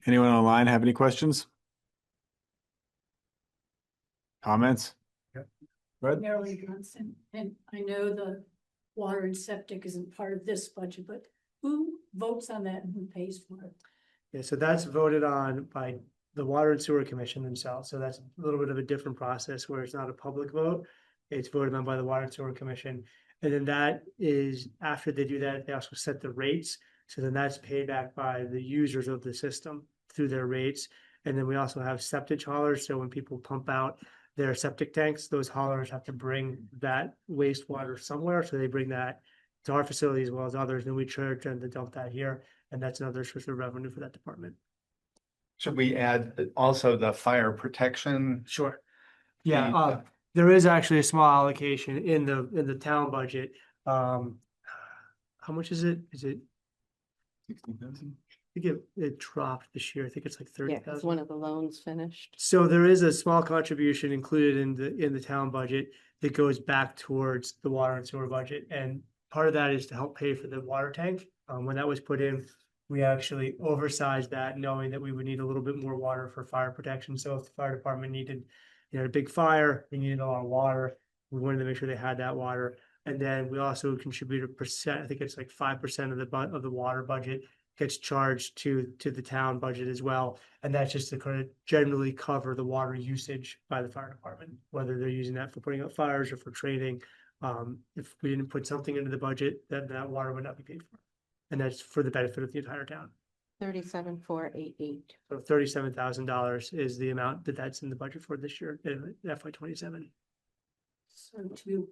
S1: Anyone online have any questions? Comments? Fred?
S5: Marilyn Johnson, and I know the water and septic isn't part of this budget, but who votes on that and who pays for it?
S2: Yeah, so that's voted on by the Water and Sewer Commission themselves. So that's a little bit of a different process where it's not a public vote. It's voted on by the Water and Sewer Commission. And then that is, after they do that, they also set the rates. So then that's paid back by the users of the system through their rates. And then we also have septic haulers. So when people pump out, their septic tanks. Those haulers have to bring that wastewater somewhere, so they bring that to our facility as well as others, and we charge them to dump that here, and that's another source of revenue for that department.
S3: Should we add also the fire protection?
S2: Sure. Yeah,
S3: The-
S2: there is actually a small allocation in the town budget. How much is it? Is it,
S1: 60,000?
S2: I think it dropped this year. I think it's like
S4: Yeah, because
S2: 30,000.
S4: one of the loans finished.
S2: So there is a small contribution included in the town budget that goes back towards the water and sewer budget. And part of that is to help pay for the water tank. When that was put in, we actually oversized that, knowing that we would need a little bit more water for fire protection. So if the fire department needed, a big fire, they needed a lot of water. We wanted to make sure they had that water. And then we also contribute a percent, I think it's like 5% of the water budget gets charged to the town budget as well. And that's just to kind of generally cover the water usage by the fire department, whether they're using that for putting out fires or for training. If we didn't put something into the budget, then that water would not be paid for. And that's for the benefit of the entire town.
S4: 37,488.
S2: So $37,000 is the amount that's in the budget for this year, FY27.
S5: So to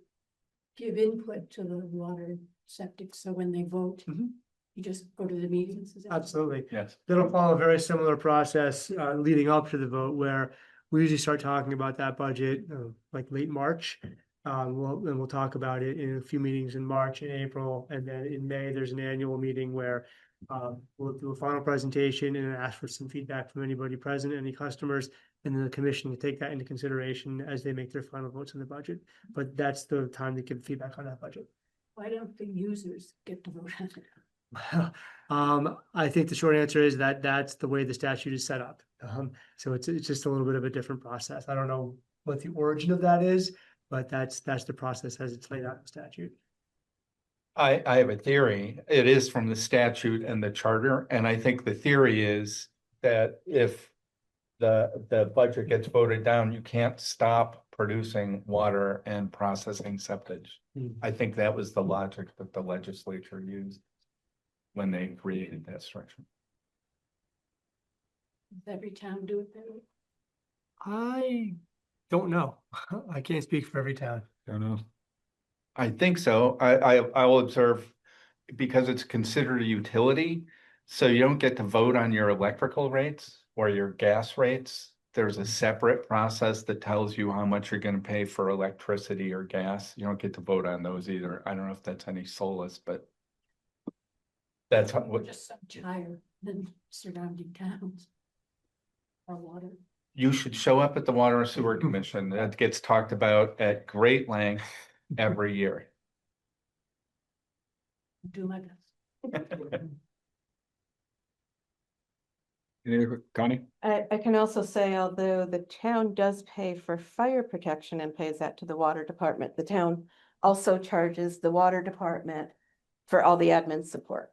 S5: give input to the water septic, so when they vote,
S2: Mhm.
S5: you just go to the meetings? Is that-
S2: Absolutely.
S3: Yes.
S2: That'll follow a very similar process leading up to the vote, where we usually start talking about that budget like late March. We'll talk about it in a few meetings in March and April, and then in May, there's an annual meeting where we'll do a final presentation and ask for some feedback from anybody present, any customers, and then the commission can take that into consideration as they make their final votes on the budget. But that's the time to give feedback on that budget.
S5: Why don't the users get to vote on it?
S2: I think the short answer is that that's the way the statute is set up. So it's just a little bit of a different process. I don't know what the origin of that is, but that's the process as it's laid out in the statute.
S3: I have a theory. It is from the statute and the charter, and I think the theory is that if the budget gets voted down, you can't stop producing water and processing septic.
S2: Hmm.
S3: I think that was the logic that the legislature used when they created that structure.
S5: Does every town do it that way?
S2: I don't know. I can't speak for every town.
S1: Don't know.
S3: I think so. I will observe because it's considered a utility. So you don't get to vote on your electrical rates or your gas rates. There's a separate process that tells you how much you're going to pay for electricity or gas. You don't get to vote on those either. I don't know if that's any solace, but that's
S5: We're
S3: what
S5: just so much higher than surrounding towns. Or water.
S3: you should show up at the Water and Sewer Commission. That gets talked about at great length every year.
S5: Do my best.
S1: Any other, Connie?
S4: I can also say, although the town does pay for fire protection and pays that to the water department, the town also charges the water department for all the admin support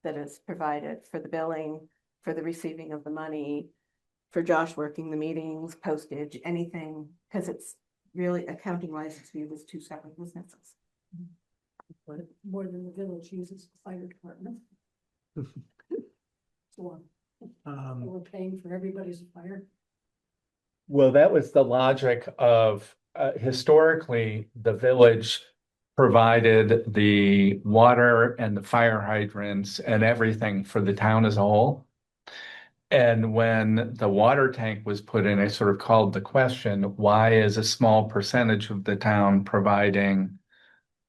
S4: that is provided for the billing, for the receiving of the money, for Josh working the meetings, postage, anything, because it's really accounting wise, it's viewed as two separate businesses.
S5: But more than the village uses the fire department. So we're paying for everybody's fire.
S3: Well, that was the logic of, historically, the village provided the water and the fire hydrants and everything for the town as a whole. And when the water tank was put in, I sort of called the question, why is a small percentage of the town providing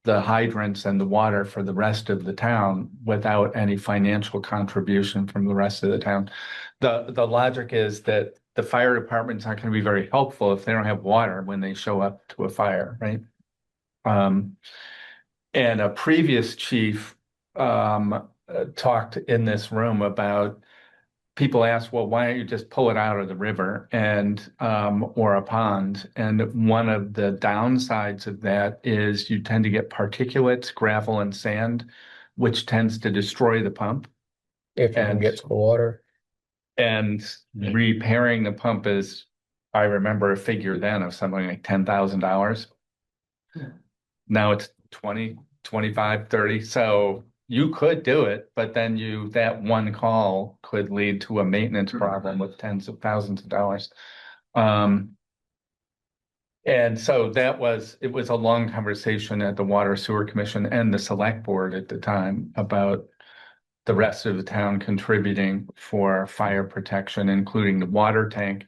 S3: the hydrants and the water for the rest of the town without any financial contribution from the rest of the town? The logic is that the fire department's not going to be very helpful if they don't have water when they show up to a fire, right? And a previous chief talked in this room about people ask, well, why don't you just pull it out of the river and or a pond? And one of the downsides of that is you tend to get particulates, gravel and sand, which tends to destroy the pump.
S6: If you can
S3: And-
S6: get to the water.
S3: And repairing the pump is, I remember a figure then of something like $10,000. Now it's 20, 25, 30. So you could do it, but then that one call could lead to a maintenance problem with tens of thousands of dollars. And so it was a long conversation at the Water Sewer Commission and the Select Board at the time about the rest of the town contributing for fire protection, including the water tank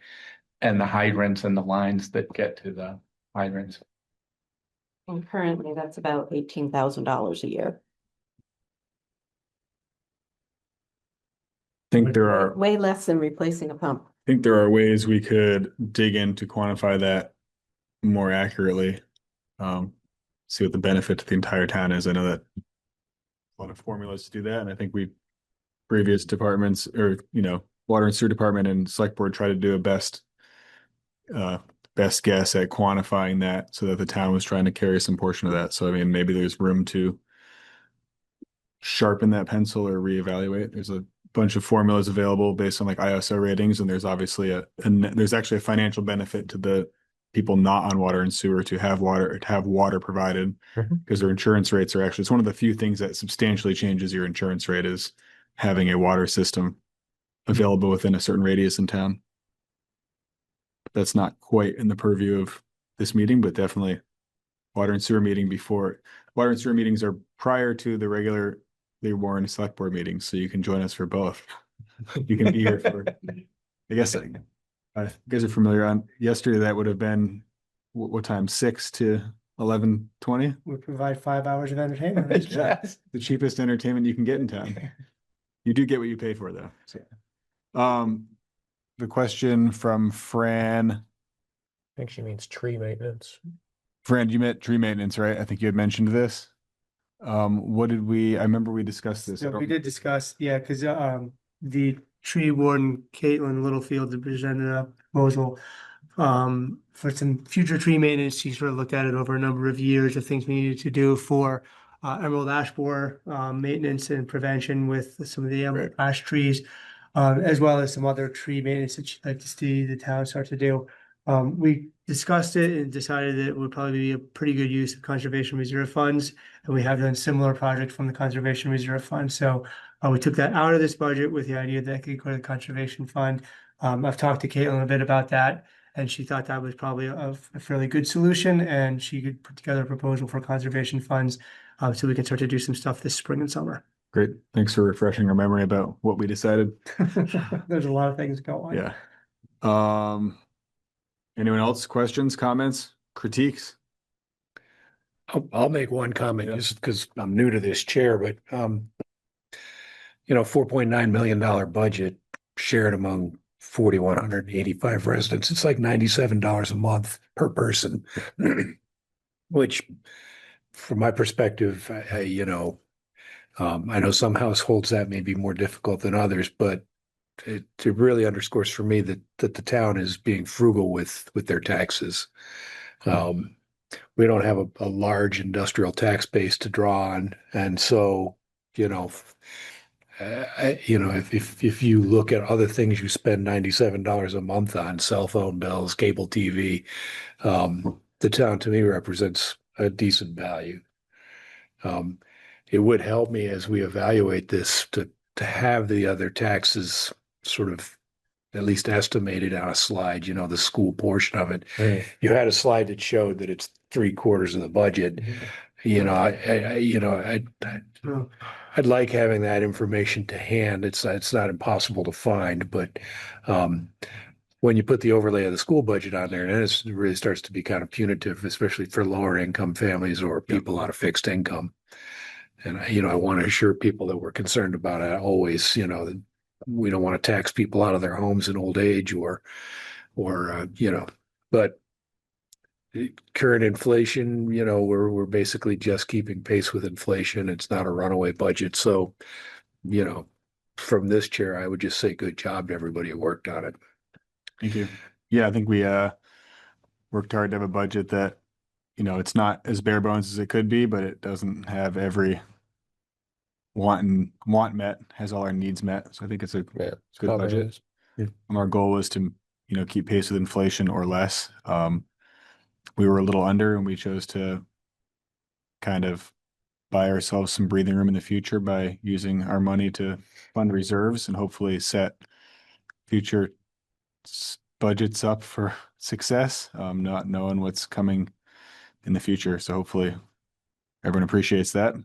S3: and the hydrants and the lines that get to the hydrants.
S4: And currently, that's about $18,000 a year.
S1: Think there are,
S4: Way less than replacing a pump.
S1: think there are ways we could dig in to quantify that more accurately. See what the benefit to the entire town is. I know that a lot of formulas to do that, and I think previous departments or, water and sewer department and select board try to do a best guess at quantifying that so that the town was trying to carry some portion of that. So, I mean, maybe there's room to sharpen that pencil or reevaluate. There's a bunch of formulas available based on like ISO ratings, and there's obviously there's actually a financial benefit to the people not on water and sewer to have water provided because their insurance rates are actually, it's one of the few things that substantially changes your insurance rate is having a water system available within a certain radius in town. That's not quite in the purview of this meeting, but definitely water and sewer meetings are prior to the regular Warren Select Board meetings, so you can join us for both. You can be here for, I guess, you guys are familiar on yesterday, that would have been what time, 6 to 11:20?
S2: We provide 5 hours of entertainment. Right?
S1: Yes. The cheapest entertainment you can get in town. You do get what you pay for though. So, the question from Fran.
S6: I think she means tree maintenance.
S1: Fran, you meant tree maintenance, right? I think you had mentioned this. I remember we discussed this.
S2: So we did discuss, yeah, because the tree warden, Caitlin Littlefield, had presented a proposal for some future tree maintenance. She sort of looked at it over a number of years of things we needed to do for emerald ash borer maintenance and prevention with some of the emerald ash trees, as well as some other tree maintenance that she'd like to see the town start to do. We discussed it and decided that it would probably be a pretty good use of conservation reserve funds. And we have done similar projects from the conservation reserve fund. So we took that out of this budget with the idea that it could go to the conservation fund. I've talked to Caitlin a bit about that, and she thought that was probably a fairly good solution, and she could put together a proposal for conservation funds so we can start to do some stuff this spring and summer.
S1: Great. Thanks for refreshing our memory about what we decided.
S2: There's a lot of things going.
S1: Yeah. Anyone else? Questions, comments, critiques?
S6: I'll make one comment
S1: Yeah.
S6: just because I'm new to this chair, but $4.9 million budget shared among 4,185 residents. It's like $97 a month per person, which from my perspective, I know some households that may be more difficult than others, but it really underscores for me that the town is being frugal with their taxes. We don't have a large industrial tax base to draw on, and so if you look at other things you spend $97 a month on, cell phone bills, cable TV, the town to me represents a decent value. It would help me as we evaluate this to have the other taxes sort of at least estimated on a slide, the school portion of it.
S2: Right.
S6: You had a slide that showed that it's 3/4 of the budget. I'd like having that information to hand. It's not impossible to find, but when you put the overlay of the school budget on there, then it really starts to be kind of punitive, especially for lower income families or people on a fixed income. And I want to assure people that we're concerned about it always, that we don't want to tax people out of their homes in old age but current inflation, we're basically just keeping pace with inflation. It's not a runaway budget. So, from this chair, I would just say good job to everybody who worked on it.
S1: Thank you. Yeah, I think we worked hard to have a budget that, it's not as bare bones as it could be, but it doesn't have every want met, has all our needs met. So I think it's a good budget.
S6: Yeah.
S1: And our goal was to, keep pace with inflation or less. We were a little under, and we chose to kind of buy ourselves some breathing room in the future by using our money to fund reserves and hopefully set future budgets up for success, not knowing what's coming in the future. So hopefully everyone appreciates that.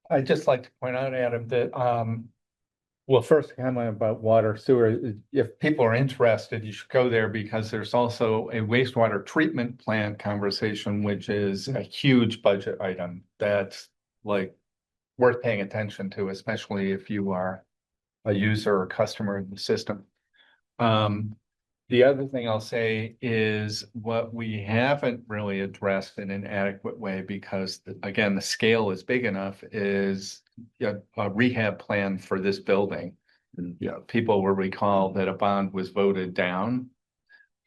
S3: I'd just like to point out, Adam, that, well, first comment about water sewer, if people are interested, you should go there because there's also a wastewater treatment plant conversation, which is a huge budget item that's like worth paying attention to, especially if you are a user or customer of the system. The other thing I'll say is what we haven't really addressed in an adequate way, because again, the scale is big enough, is a rehab plan for this building. Yeah, people will recall that a bond was voted down.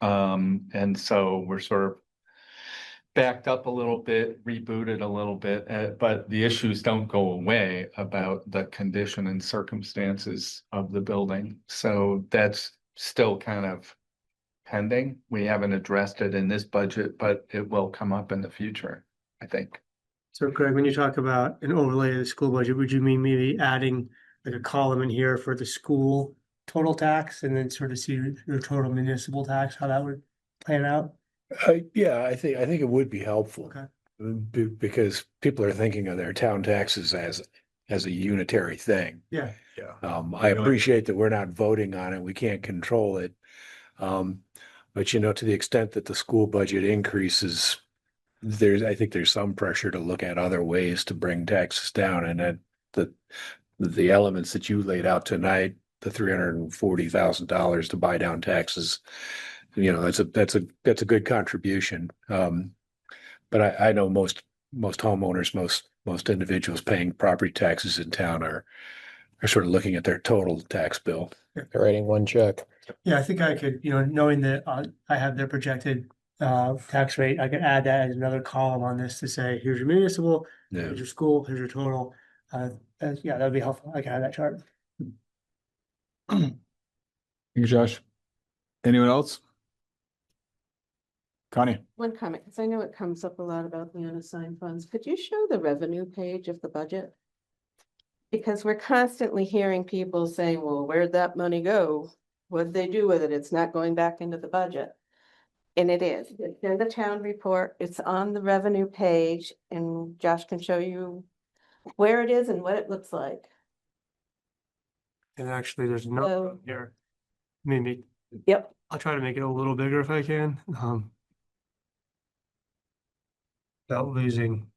S3: And so we're sort of backed up a little bit, rebooted a little bit, but the issues don't go away about the condition and circumstances of the building. So that's still kind of pending. We haven't addressed it in this budget, but it will come up in the future, I think.
S2: So Greg, when you talk about an overlay of the school budget, would you mean maybe adding like a column in here for the school total tax and then sort of see your total municipal tax, how that would plan out?
S6: Yeah, I think it would be helpful.
S2: Okay.
S6: Because people are thinking of their town taxes as a unitary thing.
S2: Yeah.
S1: Yeah.
S6: I appreciate that we're not voting on it. We can't control it. But to the extent that the school budget increases, I think there's some pressure to look at other ways to bring taxes down, and that the elements that you laid out tonight, the $340,000 to buy down taxes, that's a good contribution. But I know most homeowners, most individuals paying property taxes in town are sort of looking at their total tax bill.
S7: They're writing one check.
S2: Yeah, I think I could, knowing that I have their projected tax rate, I could add that as another column on this to say, here's your municipal,
S6: Yeah.
S2: here's your school, here's your total. Yeah, that'd be helpful. I can add that chart.
S1: Thank you, Josh. Anyone else? Connie?
S4: One comment, because I know it comes up a lot about the unassigned funds. Could you show the revenue page of the budget? Because we're constantly hearing people saying, well, where'd that money go? What'd they do with it? It's not going back into the budget. And it is. It's in the town report. It's on the revenue page, and Josh can show you where it is and what it looks like.
S2: And actually, there's no
S4: So-
S2: here. Maybe
S4: Yep.
S2: I'll try to make it a little bigger if I can. Without losing.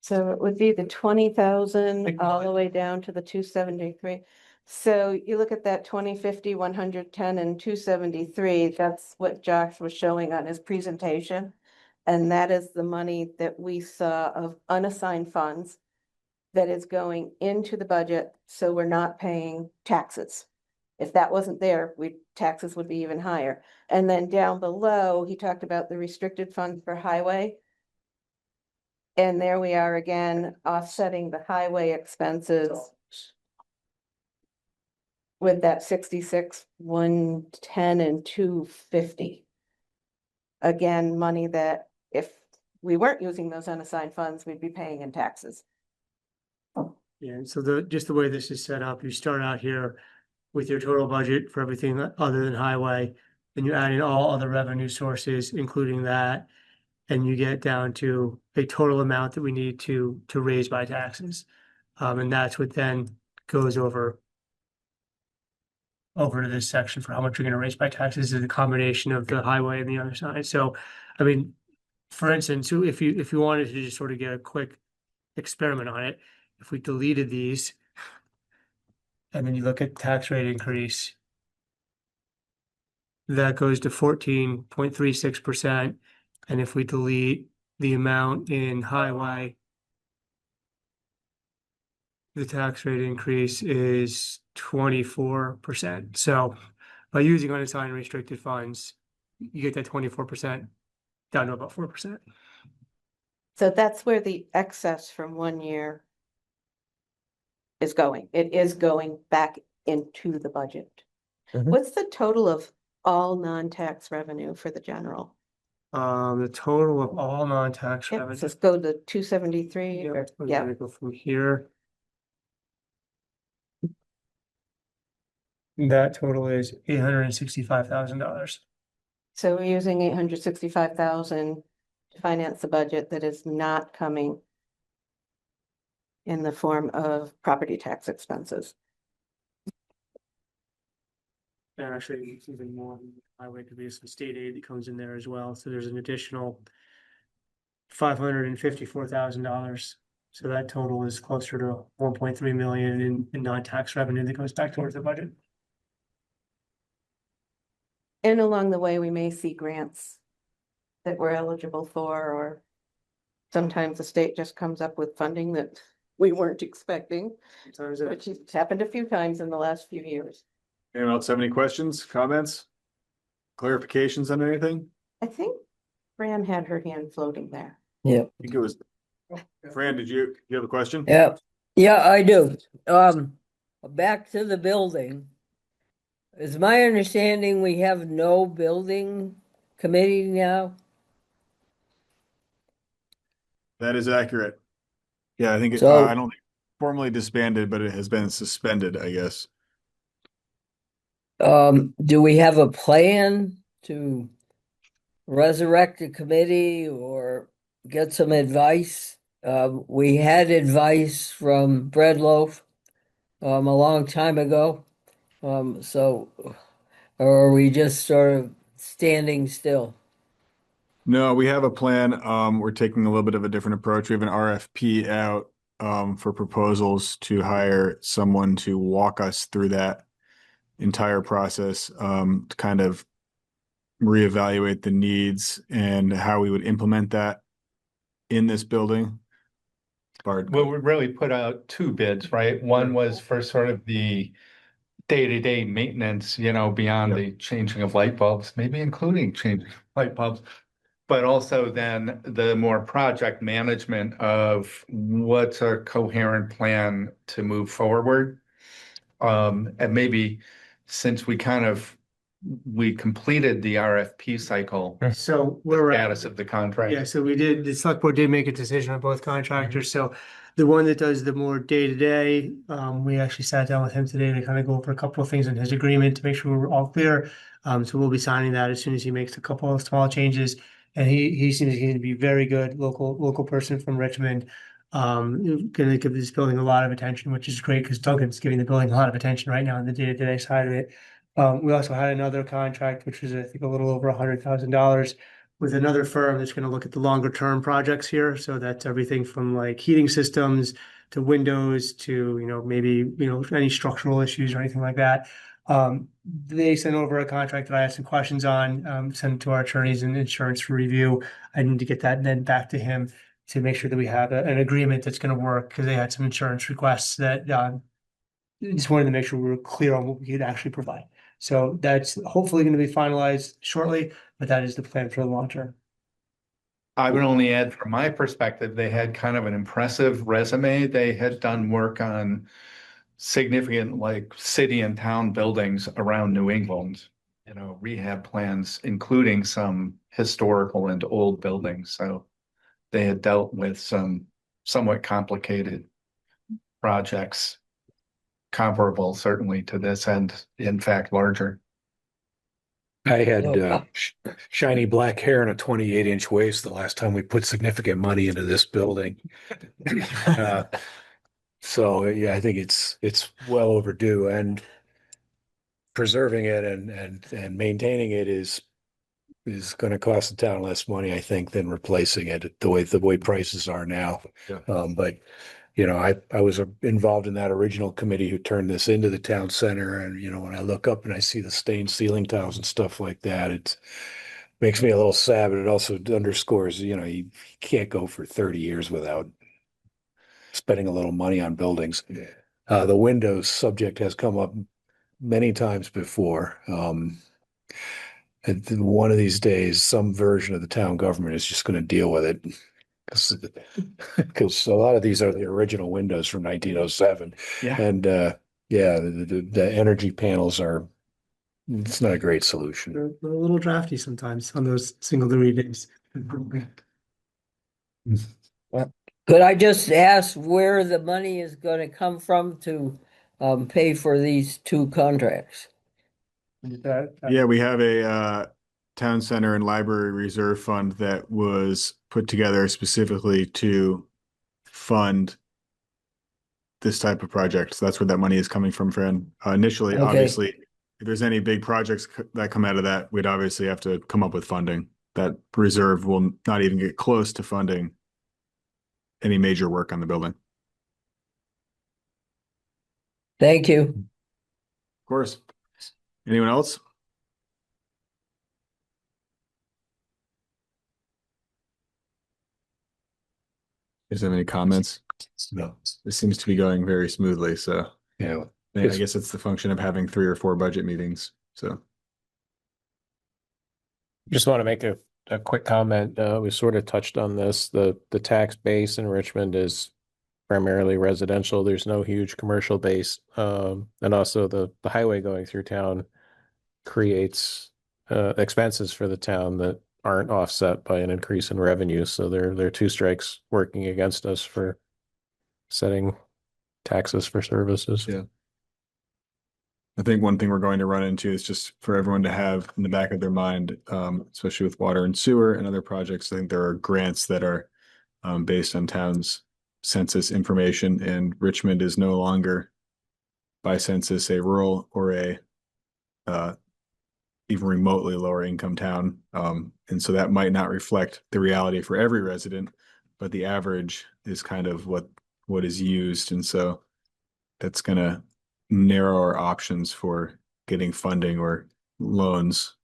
S4: So it would be the 20,000
S2: Like
S4: all
S2: what?
S4: the way down to the 273. So you look at that 20, 50, 110 and 273, that's what Josh was showing on his presentation. And that is the money that we saw of unassigned funds that is going into the budget, so we're not paying taxes. If that wasn't there, taxes would be even higher. And then down below, he talked about the restricted funds for highway. And there we are again, offsetting the highway expenses with that 66, 110 and 250. Again, money that if we weren't using those unassigned funds, we'd be paying in taxes.
S2: Yeah, so just the way this is set up, you start out here with your total budget for everything other than highway, then you add in all other revenue sources, including that, and you get down to a total amount that we need to raise by taxes. And that's what then goes over to this section for how much you're gonna raise by taxes is a combination of the highway and the other side. So, I mean, for instance, if you wanted to just sort of get a quick experiment on it, if we deleted these and then you look at tax rate increase, that goes to 14.36%. And if we delete the amount in highway, the tax rate increase is 24%. So by using unassigned and restricted funds, you get that 24% down to about 4%.
S4: So that's where the excess from 1 year is going. It is going back into the budget.
S7: Mhm.
S4: What's the total of all non-tax revenue for the general?
S2: The total of all non-tax
S4: Yep,
S2: revenue.
S4: so let's go to 273
S2: Yep,
S4: or,
S2: we're
S4: yeah,
S2: gonna go from here. That total is $865,000.
S4: So we're using 865,000 to finance the budget that is not coming in the form of property tax expenses.
S2: And actually, it's even more, highway could be some state aid that comes in there as well, so there's an additional $554,000. So that total is closer to 1.3 million in non-tax revenue that goes back towards the budget.
S4: And along the way, we may see grants that we're eligible for, or sometimes the state just comes up with funding that we weren't expecting,
S2: Sometimes it-
S4: which has happened a few times in the last few years.
S1: Anyone else have any questions, comments? Clarifications on anything?
S4: I think Fran had her hand floating there.
S8: Yeah,
S1: I think it was. Fran, did you have a question?
S8: yeah, yeah, I do. Back to the building. Is my understanding we have no building committee now?
S1: That is accurate. Yeah, I think,
S8: So-
S1: I don't think formally disbanded, but it has been suspended, I guess.
S8: Do we have a plan to resurrect the committee or get some advice? We had advice from Bread Loaf a long time ago. So or are we just sort of standing still?
S1: No, we have a plan. We're taking a little bit of a different approach. We have an RFP out for proposals to hire someone to walk us through that entire process, to kind of reevaluate the needs and how we would implement that in this building. Bart.
S3: Well, we really put out two bids, right? One was for sort of the day-to-day maintenance, beyond
S1: Yep.
S3: the changing of light bulbs, maybe including changing light bulbs. But also then the more project management of what's a coherent plan to move forward. And maybe since we completed the RFP cycle,
S2: So we're at.
S3: status of the contract.
S2: Yeah, so the select board did make a decision on both contractors, so the one that does the more day-to-day, we actually sat down with him today to kind of go over a couple of things in his agreement to make sure we're all clear. So we'll be signing that as soon as he makes a couple of small changes, and he seems to be very good, local person from Richmond. Gonna give this building a lot of attention, which is great, because Duncan's giving the building a lot of attention right now on the day-to-day side of it. We also had another contract, which was, I think, a little over $100,000 with another firm that's going to look at the longer term projects here. So that's everything from like heating systems to windows to, maybe, any structural issues or anything like that. They sent over a contract that I had some questions on, sent it to our attorneys and insurance for review. I need to get that then back to him to make sure that we have an agreement that's going to work, because they had some insurance requests that, just wanted to make sure we were clear on what we could actually provide. So that's hopefully going to be finalized shortly, but that is the plan for the long term.
S3: I would only add from my perspective, they had kind of an impressive resume. They had done work on significant like city and town buildings around New England, rehab plans, including some historical and old buildings. So they had dealt with some somewhat complicated projects, comparable certainly to this, and in fact larger.
S6: I had
S8: Oh.
S6: shiny black hair and a 28-inch waist the last time we put significant money into this building. So yeah, I think it's well overdue, and preserving it and maintaining it is going to cost the town less money, I think, than replacing it the way prices are now.
S1: Yeah.
S6: But I was involved in that original committee who turned this into the town center, and when I look up and I see the stained ceiling tiles and stuff like that, it makes me a little sad, but it also underscores you can't go for 30 years without spending a little money on buildings. The windows subject has come up many times before. And then one of these days, some version of the town government is just going to deal with it, because a lot of these are the original windows from 1907.
S3: Yeah.
S6: And the energy panels it's not a great solution.
S2: They're a little drafty sometimes on those single degree days.
S8: Could I just ask where the money is going to come from to pay for these two contracts?
S1: Yeah, we have a town center and library reserve fund that was put together specifically to fund this type of project. So that's where that money is coming from, Fran. Initially,
S8: Okay.
S1: obviously, if there's any big projects that come out of that, we'd obviously have to come up with funding. That reserve will not even get close to funding any major work on the building.
S8: Thank you.
S1: Of course. Anyone else? Is there any comments?
S6: No.
S1: This seems to be going very smoothly, so
S6: Yeah.
S1: I guess it's the function of having 3 or 4 budget meetings, so.
S7: Just want to make a quick comment. We sort of touched on this. The tax base in Richmond is primarily residential. There's no huge commercial base. And also the highway going through town creates expenses for the town that aren't offset by an increase in revenue. So there are 2 strikes working against us for setting taxes for services.
S1: Yeah. I think one thing we're going to run into is just for everyone to have in the back of their mind, especially with water and sewer and other projects. I think there are grants that are based on towns' census information, and Richmond is no longer by census a rural or a even remotely lower income town. And so that might not reflect the reality for every resident, but the average is kind of what is used. And so that's going to narrow our options for getting funding or loans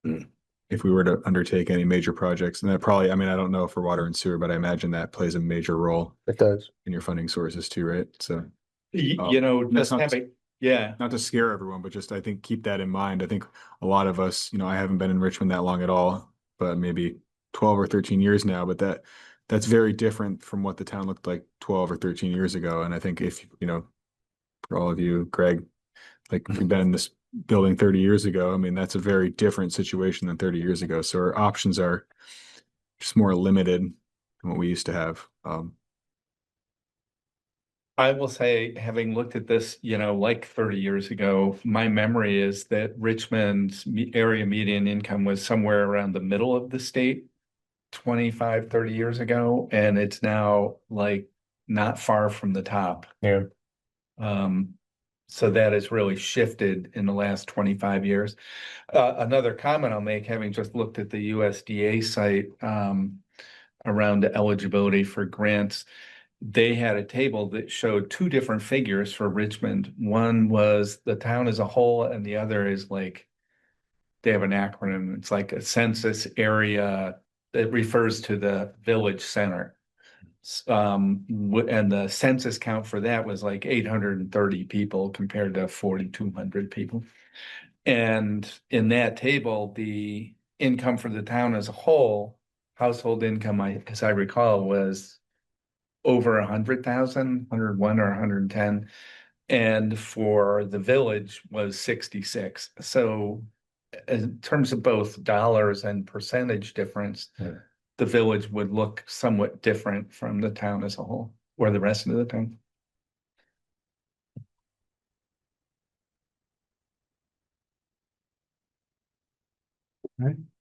S1: if we were to undertake any major projects. And that probably, I mean, I don't know for water and sewer, but I imagine that plays a major role
S7: It does.
S1: in your funding sources too, right? So
S3: You know,
S1: that's
S3: just
S1: not-
S3: having, yeah,
S1: not to scare everyone, but just I think keep that in mind. I think a lot of us, I haven't been in Richmond that long at all, but maybe 12 or 13 years now, but that's very different from what the town looked like 12 or 13 years ago. And I think if, for all of you, Greg, like if you've been in this building 30 years ago, I mean, that's a very different situation than 30 years ago. So our options are just more limited than what we used to have.
S3: I will say, having looked at this, like 30 years ago, my memory is that Richmond's area median income was somewhere around the middle of the state 25, 30 years ago, and it's now like not far from the top.
S7: Yeah.
S3: So that has really shifted in the last 25 years. Another comment I'll make, having just looked at the USDA site around the eligibility for grants, they had a table that showed 2 different figures for Richmond. One was the town as a whole, and the other is like, they have an acronym. It's like a census area that refers to the village center. And the census count for that was like 830 people compared to 4,200 people. And in that table, the income for the town as a whole, household income, as I recall, was over 100,000, 101 or 110. And for the village was 66. So in terms of both dollars and percentage difference, the village would look somewhat different from the town as a whole, or the rest of the town.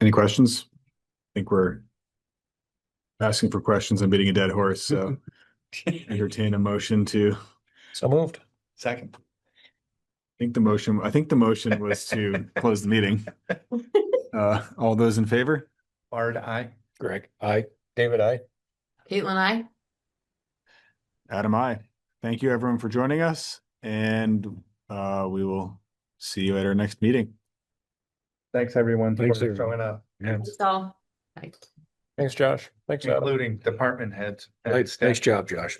S1: Any questions? I think we're asking for questions and beating a dead horse, so entertain a motion to,
S7: So moved.
S3: Second.
S1: I think the motion was to close the meeting. All those in favor?
S3: Bard, aye.
S6: Greg, aye.
S7: David, I.
S9: Caitlin, I.
S1: Adam, I. Thank you everyone for joining us, and we will see you at our next meeting.
S3: Thanks, everyone, for
S6: Thanks, everyone.
S3: showing up,
S9: So.
S7: Thanks, Josh. Thanks, Adam.
S3: including department heads. and
S6: Nice
S3: staff.
S6: job, Josh.